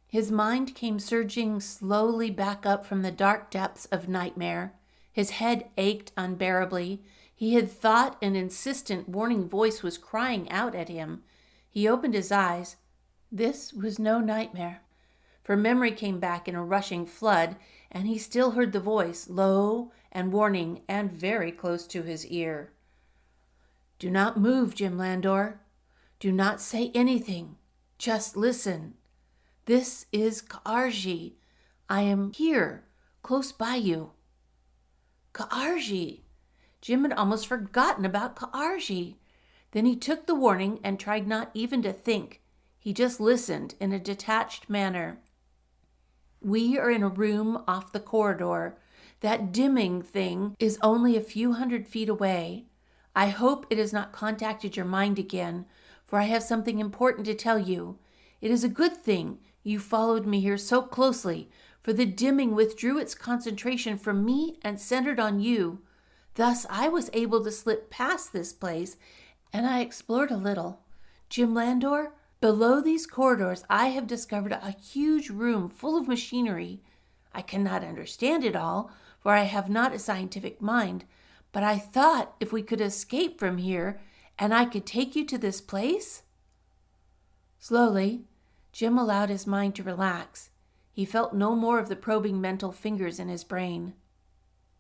His mind came surging slowly back up from the dark depths of nightmare. His head ached unbearably. He had thought an insistent, warning voice was crying out at him. He opened his eyes. This was no nightmare. For memory came back in a rushing flood, and he still heard the voice, low and warning and very close to his ear. Do not move, Jim Landor. Do not say anything. Just listen. This is Ka'arji. I am here, close by you. Ka'arji. Jim had almost forgotten about Ka'arji. Then he took the warning and tried not even to think. He just listened in a detached manner. We are in a room off the corridor. That dimming thing is only a few 100 feet away. I hope it has not contacted your mind again, for I have something important to tell you. It is a good thing you followed me here so closely, for the dimming withdrew its concentration from me and centered on you. Thus I was able to slip past this place, and I explored a little. Jim Landor, below these corridors I have discovered a huge room full of machinery. I cannot understand it all, for I have not a scientific mind, but I thought if we could escape from here and I could take you to this place." Slowly, Jim allowed his mind to relax. He felt no more of the probing mental fingers in his brain.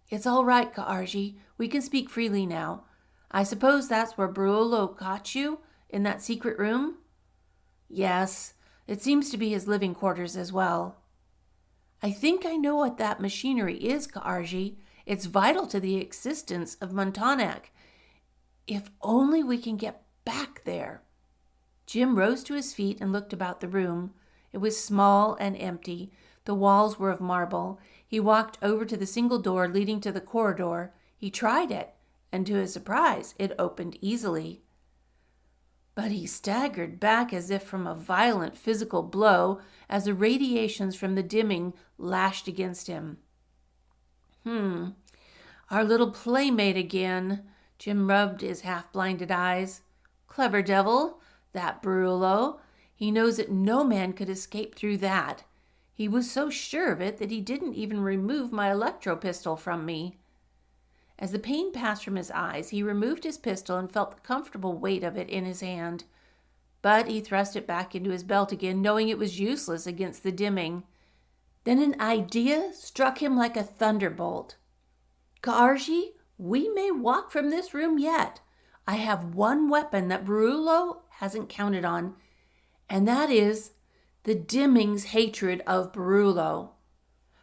"It's all right, Ka'arji. We can speak freely now. I suppose that's where Barullo caught you, in that secret room?" "Yes, it seems to be his living quarters as well." "I think I know what that machinery is, Ka'arji. It's vital to the existence of Montanak. If only we can get back there." Jim rose to his feet and looked about the room. It was small and empty. The walls were of marble. He walked over to the single door leading to the corridor. He tried it, and to his surprise, it opened easily. But he staggered back as if from a violent physical blow as the radiations from the dimming lashed against him. Our little playmate again." Jim rubbed his half-blinded eyes. "Clever devil, that Barullo. He knows that no man could escape through that. He was so sure of it that he didn't even remove my electro-pistol from me." As the pain passed from his eyes, he removed his pistol and felt the comfortable weight of it in his hand. But he thrust it back into his belt again, knowing it was useless against the dimming. Then an idea struck him like a thunderbolt. "Ka'arji, we may walk from this room yet. I have one weapon that Barullo hasn't counted on, and that is the dimming's hatred of Barullo."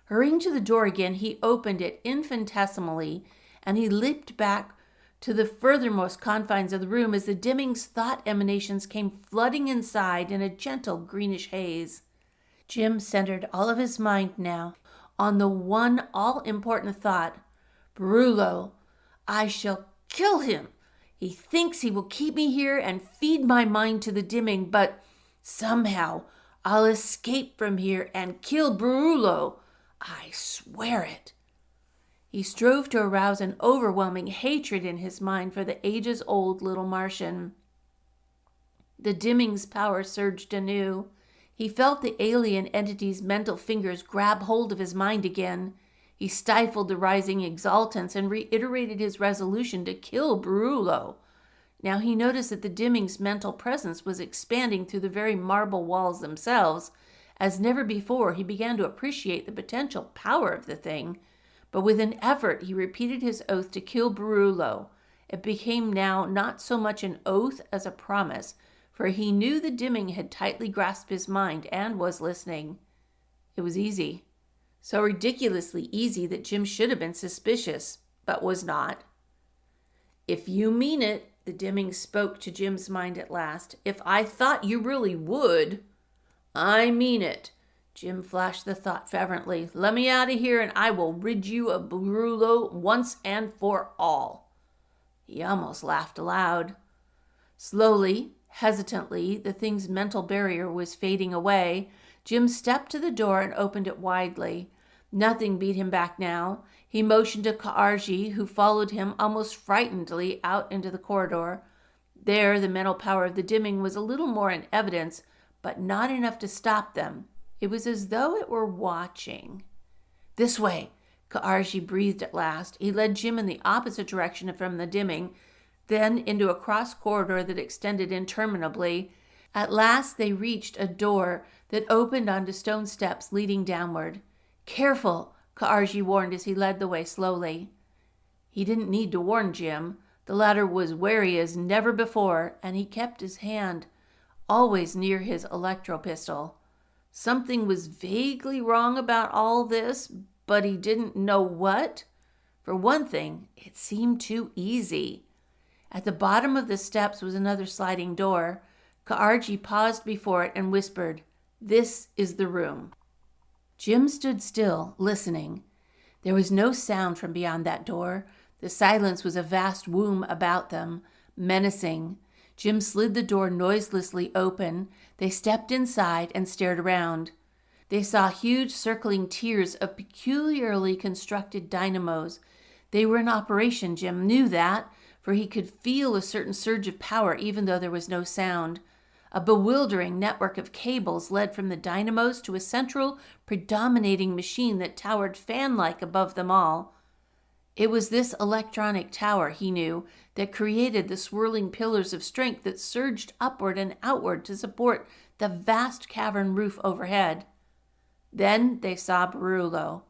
Hurrying to the door again, he opened it infinitesimally, and he leaped back to the furthermost confines of the room as the dimming's thought emanations came flooding inside in a gentle greenish haze. Jim centered all of his mind now on the one all-important thought: Barullo, I shall kill him. He thinks he will keep me here and feed my mind to the dimming, but somehow I'll escape from here and kill Barullo. I swear it. He strove to arouse an overwhelming hatred in his mind for the ages-old little Martian. The dimming's power surged anew. He felt the alien entity's mental fingers grab hold of his mind again. He stifled the rising exultance and reiterated his resolution to kill Barullo. Now he noticed that the dimming's mental presence was expanding through the very marble walls themselves. As never before, he began to appreciate the potential power of the thing. But with an effort, he repeated his oath to kill Barullo. It became now not so much an oath as a promise, for he knew the dimming had tightly grasped his mind and was listening. It was easy. So ridiculously easy that Jim should have been suspicious, but was not. If you mean it, the dimming spoke to Jim's mind at last. If I thought you really would. I mean it. Jim flashed the thought fervently. Let me out of here and I will rid you of Barullo once and for all. He almost laughed aloud. Slowly, hesitantly, the thing's mental barrier was fading away. Jim stepped to the door and opened it widely. Nothing beat him back now. He motioned to Ka'arji, who followed him almost frightenedly out into the corridor. There, the mental power of the dimming was a little more in evidence, but not enough to stop them. It was as though it were watching. This way, Ka'arji breathed at last. He led Jim in the opposite direction from the dimming, then into a cross corridor that extended interminably. At last they reached a door that opened onto stone steps leading downward. Careful, Ka'arji warned as he led the way slowly. He didn't need to warn Jim. The latter was wary as never before, and he kept his hand always near his electro-pistol. Something was vaguely wrong about all this, but he didn't know what. For one thing, it seemed too easy. At the bottom of the steps was another sliding door. Ka'arji paused before it and whispered, "This is the room." Jim stood still, listening. There was no sound from beyond that door. The silence was a vast womb about them, menacing. Jim slid the door noiselessly open. They stepped inside and stared around. They saw huge circling tiers of peculiarly constructed dynamos. They were in operation, Jim knew that, for he could feel a certain surge of power even though there was no sound. A bewildering network of cables led from the dynamos to a central, predominating machine that towered fan-like above them all. It was this electronic tower, he knew, that created the swirling pillars of strength that surged upward and outward to support the vast cavern roof overhead. Then they saw Barullo.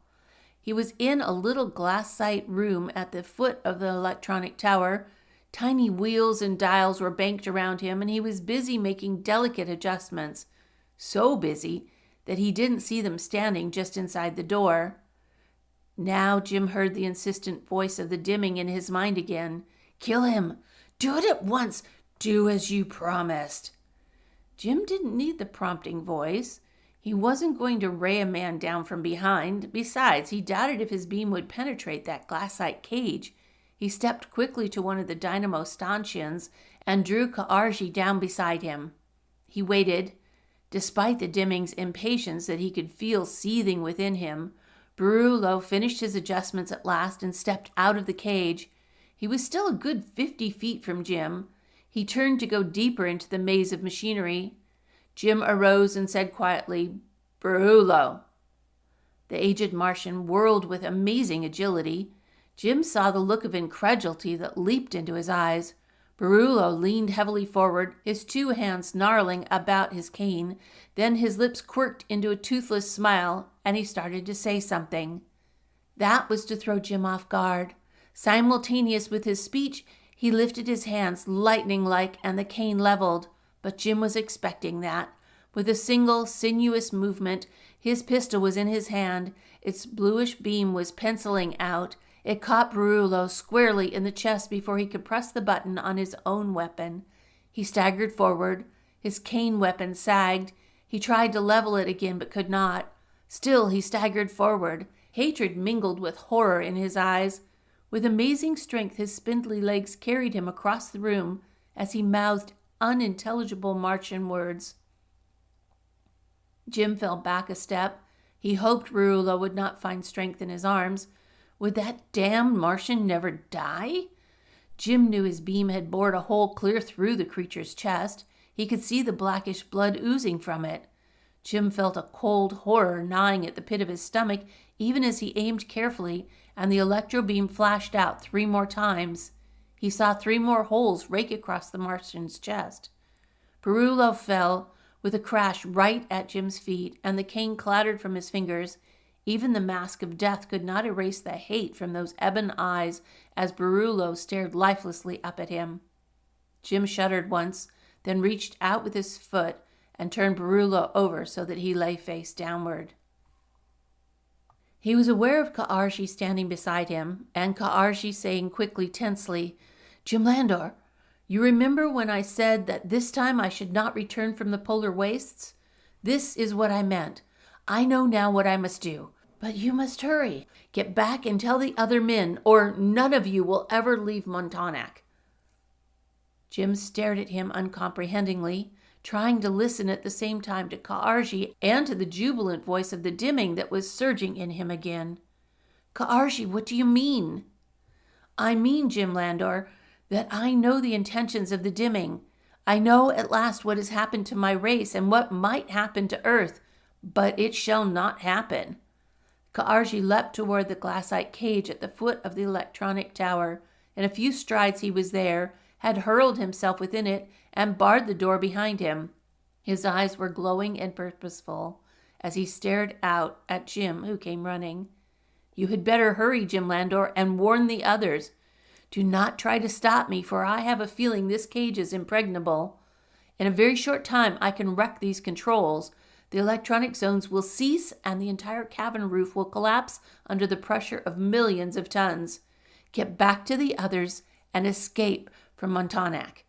He was in a little glassite room at the foot of the electronic tower. Tiny wheels and dials were banked around him, and he was busy making delicate adjustments. So busy that he didn't see them standing just inside the door. Now Jim heard the insistent voice of the dimming in his mind again. "Kill him! Do it at once! Do as you promised!" Jim didn't need the prompting voice. He wasn't going to ray a man down from behind. Besides, he doubted if his beam would penetrate that glassite cage. He stepped quickly to one of the dynamo stanchions and drew Ka'arji down beside him. He waited. Despite the dimming's impatience that he could feel seething within him, Barullo finished his adjustments at last and stepped out of the cage. He was still a good 50 feet from Jim. He turned to go deeper into the maze of machinery. Jim arose and said quietly, "Barullo." The aged Martian whirled with amazing agility. Jim saw the look of incredulity that leaped into his eyes. Barullo leaned heavily forward, his two hands snarling about his cane. Then his lips quirked into a toothless smile, and he started to say something. That was to throw Jim off guard. Simultaneous with his speech, he lifted his hands lightning-like and the cane leveled. But Jim was expecting that. With a single, sinuous movement, his pistol was in his hand. Its bluish beam was penciling out. It caught Barullo squarely in the chest before he could press the button on his own weapon. He staggered forward. His cane weapon sagged. He tried to level it again but could not. Still he staggered forward. Hatred mingled with horror in his eyes. With amazing strength, his spindly legs carried him across the room as he mouthed unintelligible Martian words. Jim fell back a step. He hoped Barullo would not find strength in his arms. Would that damned Martian never die? Jim knew his beam had bored a hole clear through the creature's chest. He could see the blackish blood oozing from it. Jim felt a cold horror gnawing at the pit of his stomach even as he aimed carefully, and the electro beam flashed out 3 more times. He saw 3 more holes rake across the Martian's chest. Barullo fell with a crash right at Jim's feet, and the cane clattered from his fingers. Even the mask of death could not erase the hate from those ebon eyes as Barullo stared lifelessly up at him. Jim shuddered once, then reached out with his foot and turned Barullo over so that he lay face downward. He was aware of Ka'arji standing beside him, and Ka'arji saying quickly, tensely, "Jim Landor, you remember when I said that this time I should not return from the polar wastes? This is what I meant. I know now what I must do. But you must hurry. Get back and tell the other men, or none of you will ever leave Montanak." Jim stared at him uncomprehendingly, trying to listen at the same time to Ka'arji and to the jubilant voice of the dimming that was surging in him again. "Ka'arji, what do you mean?" "I mean, Jim Landor, that I know the intentions of the dimming. I know at last what has happened to my race and what might happen to Earth, but it shall not happen." Ka'arji leapt toward the glassite cage at the foot of the electronic tower. In a few strides he was there, had hurled himself within it, and barred the door behind him. His eyes were glowing and purposeful as he stared out at Jim, who came running. "You had better hurry, Jim Landor, and warn the others. Do not try to stop me, for I have a feeling this cage is impregnable. In a very short time I can wreck these controls. The electronic zones will cease, and the entire cavern roof will collapse under the pressure of millions of tons. Get back to the others and escape from Montanak."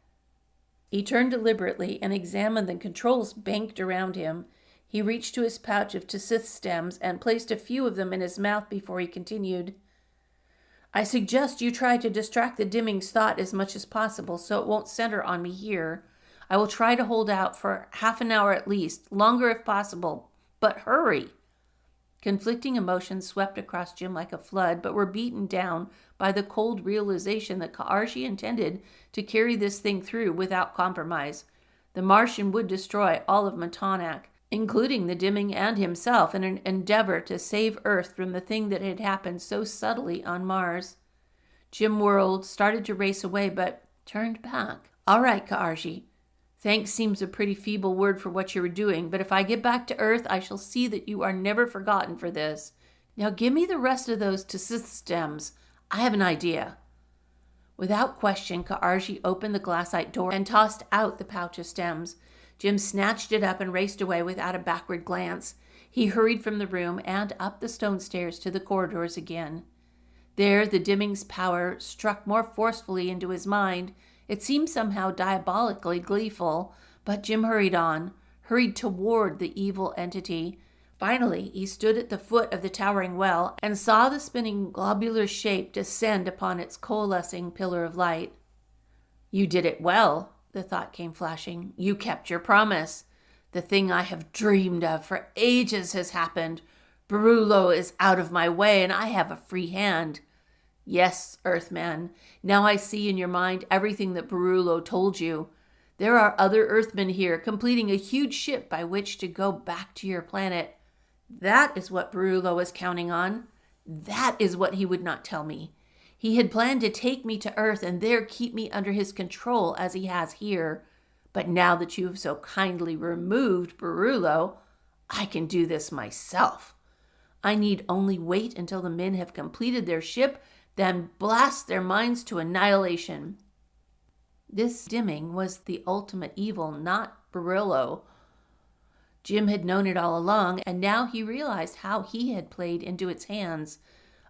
He turned deliberately and examined the controls banked around him. He reached to his pouch of Tasith stems and placed a few of them in his mouth before he continued. "I suggest you try to distract the dimming's thought as much as possible so it won't center on me here. I will try to hold out for half an hour at least, longer if possible, but hurry." Conflicting emotions swept across Jim like a flood, but were beaten down by the cold realization that Ka'arji intended to carry this thing through without compromise. The Martian would destroy all of Montauk, including the Dimming and himself, in an endeavor to save Earth from the thing that had happened so subtly on Mars. Jim whirled, started to race away, but turned back. All right, Ka'arji. Thanks seems a pretty feeble word for what you were doing, but if I get back to Earth, I shall see that you are never forgotten for this. Now give me the rest of those stems. I have an idea. Without question, Ka'arji opened the glassite door and tossed out the pouch of stems. Jim snatched it up and raced away without a backward glance. He hurried from the room and up the stone stairs to the corridors again. There, the Dimming's power struck more forcefully into his mind. It seemed somehow diabolically gleeful, but Jim hurried on, hurried toward the evil entity. Finally, he stood at the foot of the towering well and saw the spinning globular shape descend upon its coalescing pillar of light. You did it well, the thought came flashing. You kept your promise. The thing I have dreamed of for ages has happened. Barullo is out of my way and I have a free hand. Yes, Earthman, now I see in your mind everything that Barullo told you. There are other Earthmen here completing a huge ship by which to go back to your planet. That is what Barullo was counting on. That is what he would not tell me. He had planned to take me to Earth and there keep me under his control as he has here. But now that you have so kindly removed Barullo, I can do this myself. I need only wait until the men have completed their ship, then blast their minds to annihilation. This Dimming was the ultimate evil, not Barullo. Jim had known it all along, and now he realized how he had played into its hands.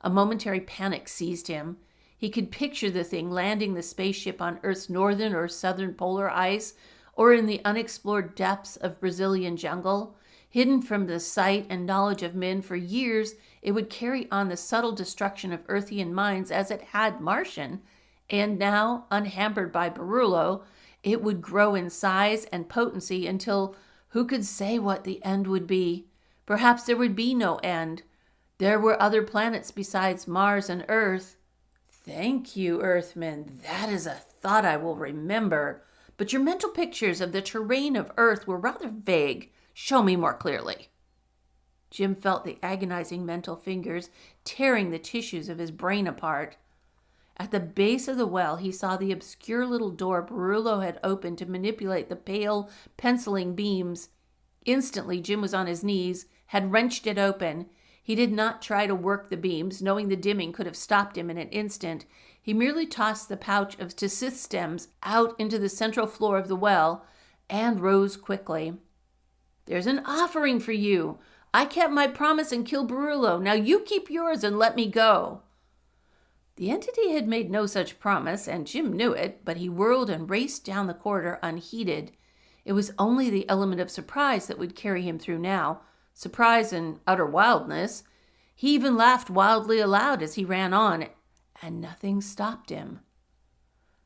A momentary panic seized him. He could picture the thing landing the spaceship on Earth's northern or southern polar ice, or in the unexplored depths of Brazilian jungle. Hidden from the sight and knowledge of men for years, it would carry on the subtle destruction of Earthian minds as it had Martian, and now, unhampered by Barullo, it would grow in size and potency until who could say what the end would be? Perhaps there would be no end. There were other planets besides Mars and Earth. Thank you, Earthmen. That is a thought I will remember. But your mental pictures of the terrain of Earth were rather vague. Show me more clearly. Jim felt the agonizing mental fingers tearing the tissues of his brain apart. At the base of the well, he saw the obscure little door Barullo had opened to manipulate the pale, penciling beams. Instantly, Jim was on his knees, had wrenched it open. He did not try to work the beams, knowing the Dimming could have stopped him in an instant. He merely tossed the pouch of stems out into the central floor of the well and rose quickly. There's an offering for you. I kept my promise and killed Barullo. Now you keep yours and let me go. The entity had made no such promise, and Jim knew it, but he whirled and raced down the corridor unheeded. It was only the element of surprise that would carry him through now, surprise and utter wildness. He even laughed wildly aloud as he ran on, and nothing stopped him.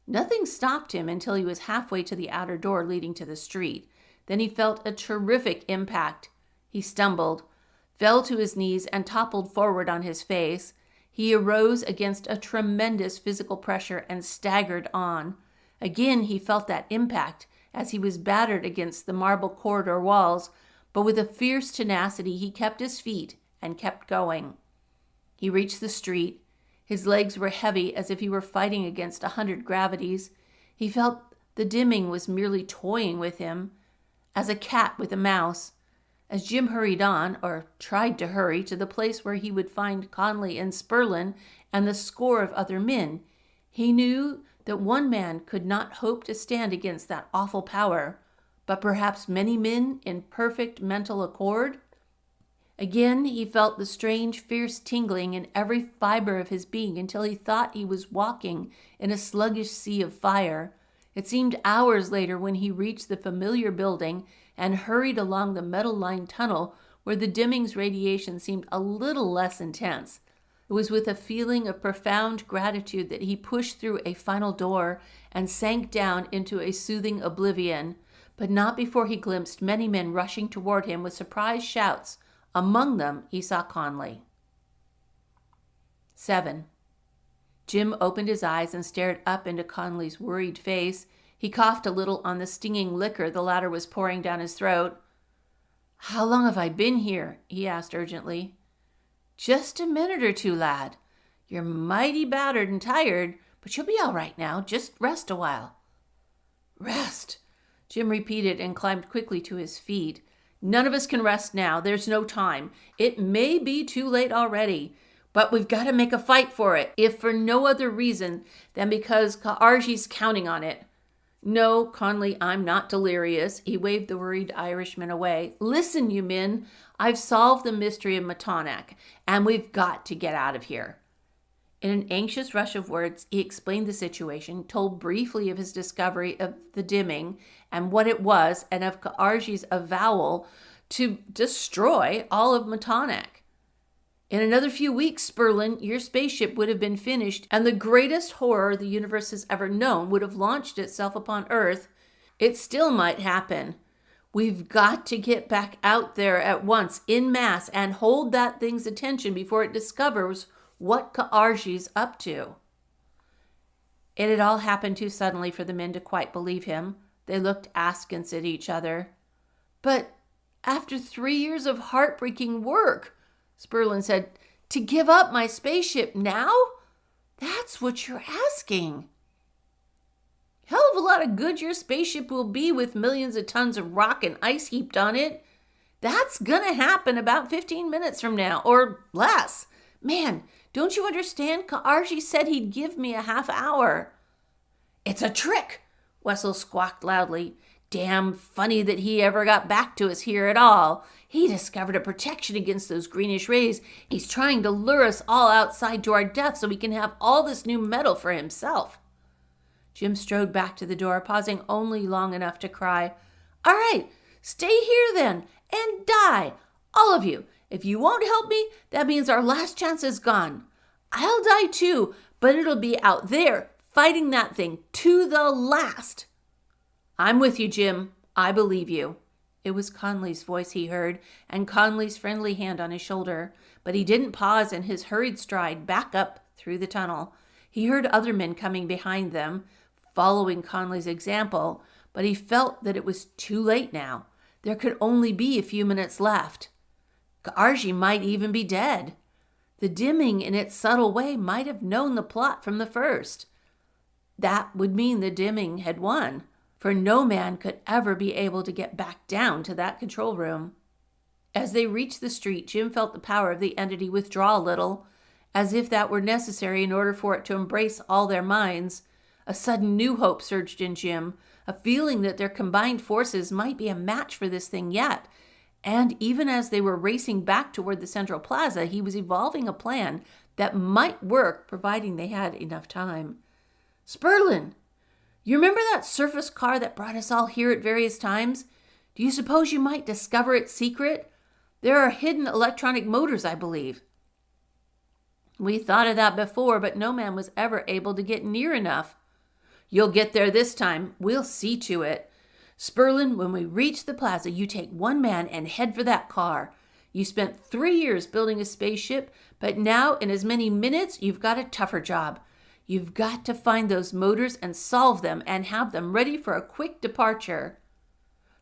Nothing stopped him until he was halfway to the outer door leading to the street. Then he felt a terrific impact. He stumbled, fell to his knees, and toppled forward on his face. He arose against a tremendous physical pressure and staggered on. Again, he felt that impact as he was battered against the marble corridor walls, but with a fierce tenacity, he kept his feet and kept going. He reached the street. His legs were heavy as if he were fighting against 100 gravities. He felt the Dimming was merely toying with him, as a cat with a mouse. As Jim hurried on, or tried to hurry, to the place where he would find Conley and Sperlin and the score of other men, he knew that one man could not hope to stand against that awful power, but perhaps many men in perfect mental accord. Again, he felt the strange, fierce tingling in every fiber of his being until he thought he was walking in a sluggish sea of fire. It seemed hours later when he reached the familiar building and hurried along the metal-lined tunnel where the Dimming's radiation seemed a little less intense. It was with a feeling of profound gratitude that he pushed through a final door and sank down into a soothing oblivion, but not before he glimpsed many men rushing toward him with surprised shouts. Among them, he saw Conley. 7. Jim opened his eyes and stared up into Conley's worried face. He coughed a little on the stinging liquor the latter was pouring down his throat. "How long have I been here?" he asked urgently. "Just a minute or two, lad. You're mighty battered and tired, but you'll be all right now. Just rest a while." "Rest," Jim repeated and climbed quickly to his feet. "None of us can rest now. There's no time. It may be too late already, but we've got to make a fight for it, if for no other reason than because Ka'arji's counting on it. No, Conley, I'm not delirious." He waved the worried Irishman away. "Listen, you men, I've solved the mystery of Matonac, and we've got to get out of here." In an anxious rush of words, he explained the situation, told briefly of his discovery of the dimming and what it was, and of Ka'arji's avowal to destroy all of Matonac. "In another few weeks, Sperlin, your spaceship would have been finished, and the greatest horror the universe has ever known would have launched itself upon Earth. It still might happen. We've got to get back out there at once, en masse, and hold that thing's attention before it discovers what Ka'arji's up to." It had all happened too suddenly for the men to quite believe him. They looked askance at each other. "But after 3 years of heartbreaking work," Sperlin said, "to give up my spaceship now? That's what you're asking." "Hell of a lot of good your spaceship will be with millions of tons of rock and ice heaped on it. That's gonna happen about 15 minutes from now, or less. Man, don't you understand? Ka'arji said he'd give me a half hour." "It's a trick," Wessel squawked loudly. "Damn funny that he ever got back to us here at all. He discovered a protection against those greenish rays. He's trying to lure us all outside to our death so he can have all this new metal for himself." Jim strode back to the door, pausing only long enough to cry, "All right, stay here then, and die, all of you. If you won't help me, that means our last chance is gone. I'll die too, but it'll be out there, fighting that thing to the last." "I'm with you, Jim. I believe you." It was Conley's voice he heard, and Conley's friendly hand on his shoulder. But he didn't pause in his hurried stride back up through the tunnel. He heard other men coming behind them, following Conley's example, but he felt that it was too late now. There could only be a few minutes left. Ka'arji might even be dead. The dimming, in its subtle way, might have known the plot from the first. That would mean the dimming had won, for no man could ever be able to get back down to that control room. As they reached the street, Jim felt the power of the entity withdraw a little, as if that were necessary in order for it to embrace all their minds. A sudden new hope surged in Jim, a feeling that their combined forces might be a match for this thing yet. And even as they were racing back toward the central plaza, he was evolving a plan that might work, providing they had enough time. "Sperlin, you remember that surface car that brought us all here at various times? Do you suppose you might discover its secret? There are hidden electronic motors, I believe." "We thought of that before, but no man was ever able to get near enough." "You'll get there this time. We'll see to it. Sperlin, when we reach the plaza, you take one man and head for that car. You spent 3 years building a spaceship, but now in as many minutes, you've got a tougher job. You've got to find those motors and solve them and have them ready for a quick departure.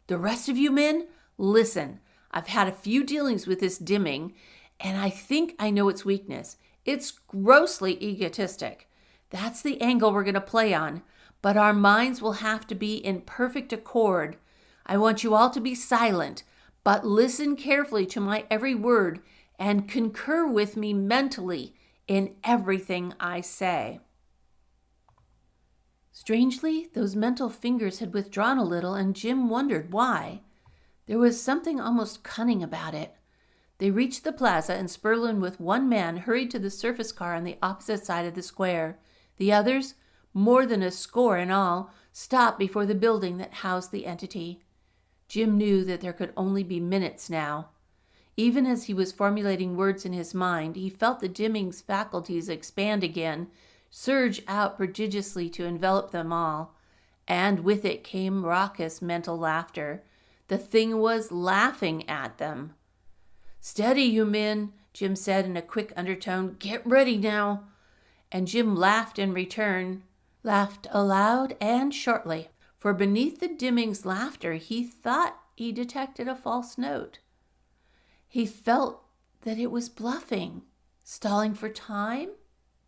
The rest of you men, listen. I've had a few dealings with this dimming, and I think I know its weakness. It's grossly egotistic. That's the angle we're going to play on. But our minds will have to be in perfect accord. I want you all to be silent, but listen carefully to my every word and concur with me mentally in everything I say." Strangely, those mental fingers had withdrawn a little, and Jim wondered why. There was something almost cunning about it. They reached the plaza, and Sperlin with one man hurried to the surface car on the opposite side of the square. The others, more than a score in all, stopped before the building that housed the entity. Jim knew that there could only be minutes now. Even as he was formulating words in his mind, he felt the dimming's faculties expand again, surge out prodigiously to envelop them all. And with it came raucous mental laughter. The thing was laughing at them. "Steady, you men," Jim said in a quick undertone. "Get ready now." And Jim laughed in return, laughed aloud and shortly. for beneath the dimming's laughter he thought he detected a false note. He felt that it was bluffing, stalling for time,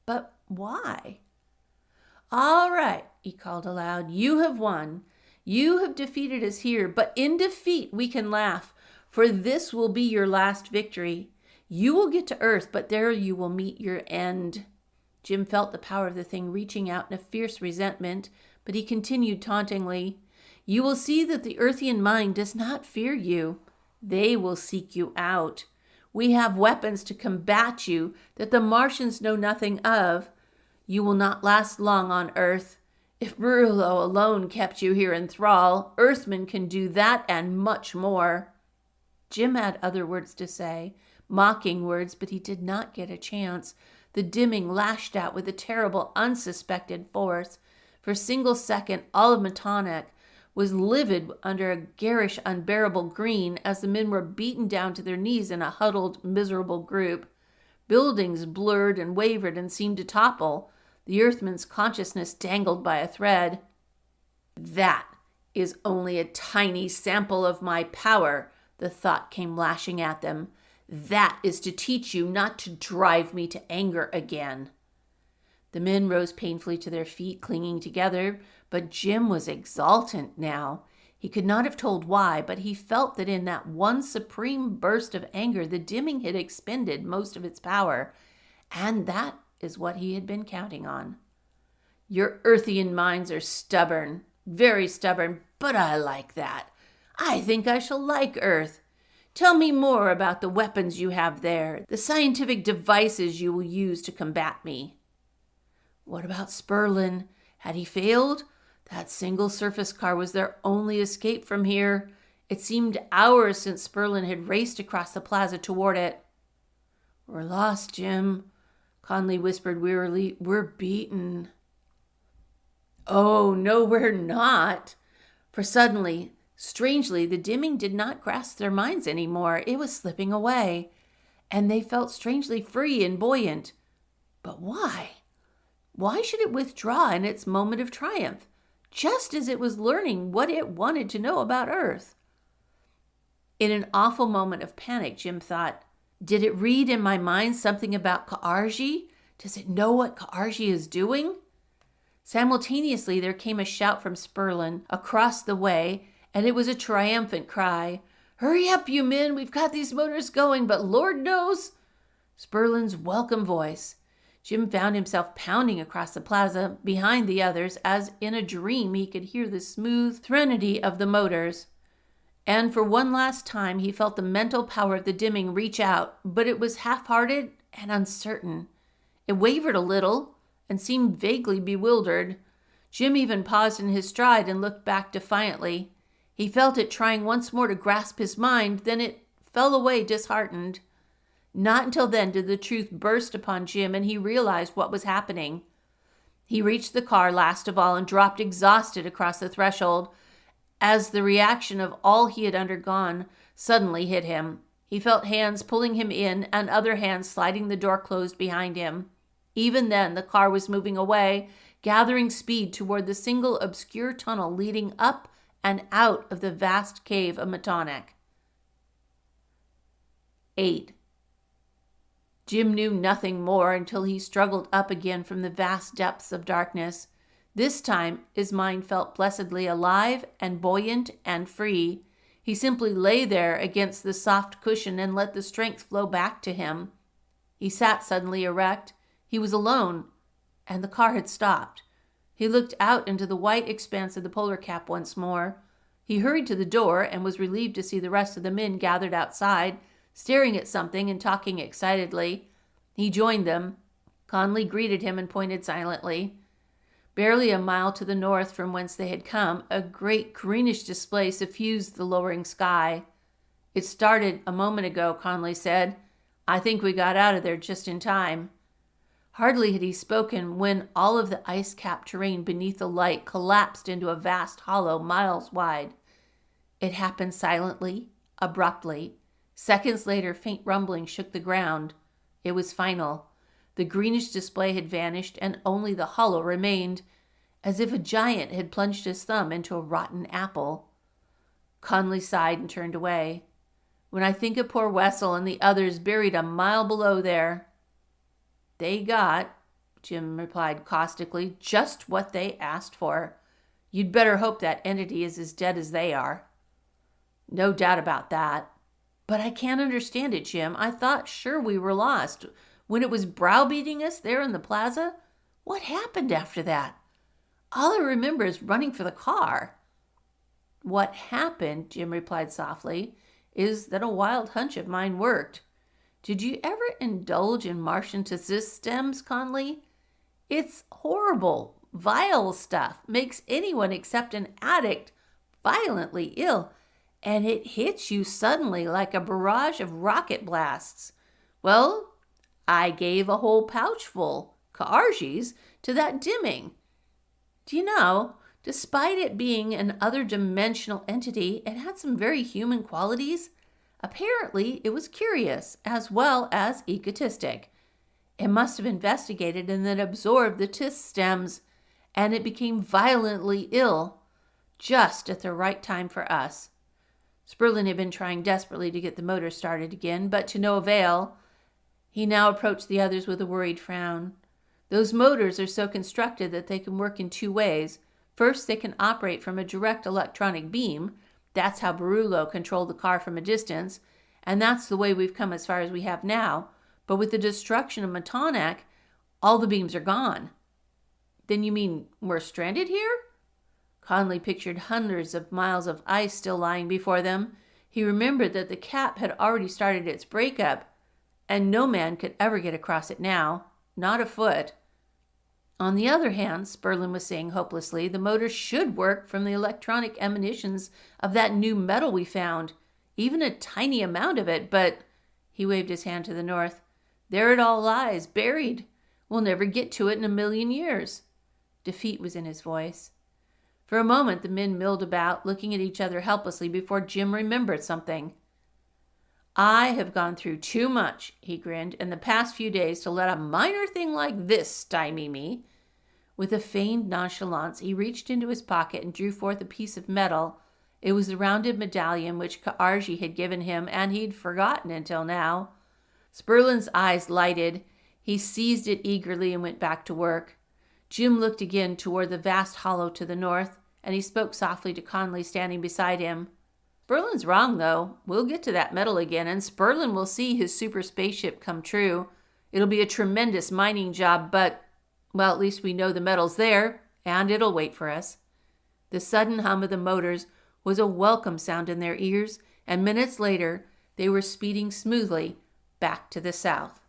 but why? "All right," he called aloud, "you have won. You have defeated us here, but in defeat we can laugh, for this will be your last victory. You will get to Earth, but there you will meet your end." Jim felt the power of the thing reaching out in a fierce resentment, but he continued tauntingly, "You will see that the Earthian mind does not fear you. They will seek you out. We have weapons to combat you that the Martians know nothing of. You will not last long on Earth. If Brullo alone kept you here in thrall, Earthmen can do that and much more." Jim had other words to say, mocking words, but he did not get a chance. The dimming lashed out with a terrible, unsuspected force. For a single second, all of Metonic was livid under a garish, unbearable green as the men were beaten down to their knees in a huddled, miserable group. Buildings blurred and wavered and seemed to topple, the Earthman's consciousness dangled by a thread. "That is only a tiny sample of my power," the thought came lashing at them. "That is to teach you not to drive me to anger again." The men rose painfully to their feet, clinging together, but Jim was exultant now. He could not have told why, but he felt that in that one supreme burst of anger, the dimming had expended most of its power, and that is what he had been counting on. "Your Earthian minds are stubborn, very stubborn, but I like that. I think I shall like Earth. Tell me more about the weapons you have there, the scientific devices you will use to combat me." What about Sperlin? Had he failed? That single surface car was their only escape from here. It seemed hours since Sperlin had raced across the plaza toward it. "We're lost, Jim," Conley whispered wearily. "We're beaten." "Oh, no, we're not." For suddenly, strangely, the dimming did not grasp their minds anymore. It was slipping away, and they felt strangely free and buoyant. But why? Why should it withdraw in its moment of triumph, just as it was learning what it wanted to know about Earth? In an awful moment of panic, Jim thought, did it read in my mind something about Ka'arji? Does it know what Ka'arji is doing? Simultaneously, there came a shout from Sperlin across the way, and it was a triumphant cry. "Hurry up, you men! We've got these motors going, but Lord knows—" Sperlin's welcome voice. Jim found himself pounding across the plaza behind the others, as in a dream he could hear the smooth threnody of the motors. And for one last time he felt the mental power of the dimming reach out, but it was half-hearted and uncertain. It wavered a little and seemed vaguely bewildered. Jim even paused in his stride and looked back defiantly. He felt it trying once more to grasp his mind, then it fell away disheartened. Not until then did the truth burst upon Jim, and he realized what was happening. He reached the car last of all and dropped exhausted across the threshold as the reaction of all he had undergone suddenly hit him. He felt hands pulling him in and other hands sliding the door closed behind him. Even then, the car was moving away, gathering speed toward the single obscure tunnel leading up and out of the vast cave of Metonic. 8. Jim knew nothing more until he struggled up again from the vast depths of darkness. This time, his mind felt blessedly alive and buoyant and free. He simply lay there against the soft cushion and let the strength flow back to him. He sat suddenly erect. He was alone, and the car had stopped. He looked out into the white expanse of the polar cap once more. He hurried to the door and was relieved to see the rest of the men gathered outside, staring at something and talking excitedly. He joined them. Conley greeted him and pointed silently. Barely a mile to the north from whence they had come, a great greenish display suffused the lowering sky. "It started a moment ago," Conley said. "I think we got out of there just in time." Hardly had he spoken when all of the ice-capped terrain beneath the light collapsed into a vast hollow miles wide. It happened silently, abruptly. Seconds later, faint rumbling shook the ground. It was final. The greenish display had vanished, and only the hollow remained. as if a giant had plunged his thumb into a rotten apple. Conley sighed and turned away. When I think of poor Wessel and the others buried a mile below there. They got, Jim replied caustically, just what they asked for. You'd better hope that entity is as dead as they are. No doubt about that. But I can't understand it, Jim. I thought sure we were lost. When it was browbeating us there in the plaza, what happened after that? All I remember is running for the car. What happened, Jim replied softly, is that a wild hunch of mine worked. Did you ever indulge in Martian systems, Conley? It's horrible, vile stuff. Makes anyone except an addict violently ill, and it hits you suddenly like a barrage of rocket blasts. Well, I gave a whole pouch full, Kaarjis, to that dimming. Do you know, despite it being an other-dimensional entity, it had some very human qualities. Apparently, it was curious as well as egotistic. It must have investigated and then absorbed the systems, and it became violently ill, just at the right time for us. Sperlin had been trying desperately to get the motor started again, but to no avail. He now approached the others with a worried frown. Those motors are so constructed that they can work in two ways. First, they can operate from a direct electronic beam. That's how Barullo controlled the car from a distance, and that's the way we've come as far as we have now. But with the destruction of Matonac, all the beams are gone. Then you mean we're stranded here? Conley pictured hundreds of miles of ice still lying before them. He remembered that the cap had already started its breakup, and no man could ever get across it now, not afoot. On the other hand, Sperlin was saying hopelessly, the motor should work from the electronic emanations of that new metal we found, even a tiny amount of it, but, he waved his hand to the north, there it all lies, buried. We'll never get to it in 1,000,000 years. Defeat was in his voice. For a moment, the men milled about, looking at each other helplessly before Jim remembered something. I have gone through too much, he grinned, in the past few days to let a minor thing like this stymie me. With a feigned nonchalance, he reached into his pocket and drew forth a piece of metal. It was the rounded medallion which Kaarji had given him, and he'd forgotten until now. Sperlin's eyes lighted. He seized it eagerly and went back to work. Jim looked again toward the vast hollow to the north, and he spoke softly to Conley standing beside him. Sperlin's wrong, though. We'll get to that metal again, and Sperlin will see his super spaceship come true. It'll be a tremendous mining job, but, well, at least we know the metal's there, and it'll wait for us. The sudden hum of the motors was a welcome sound in their ears, and minutes later they were speeding smoothly back to the south.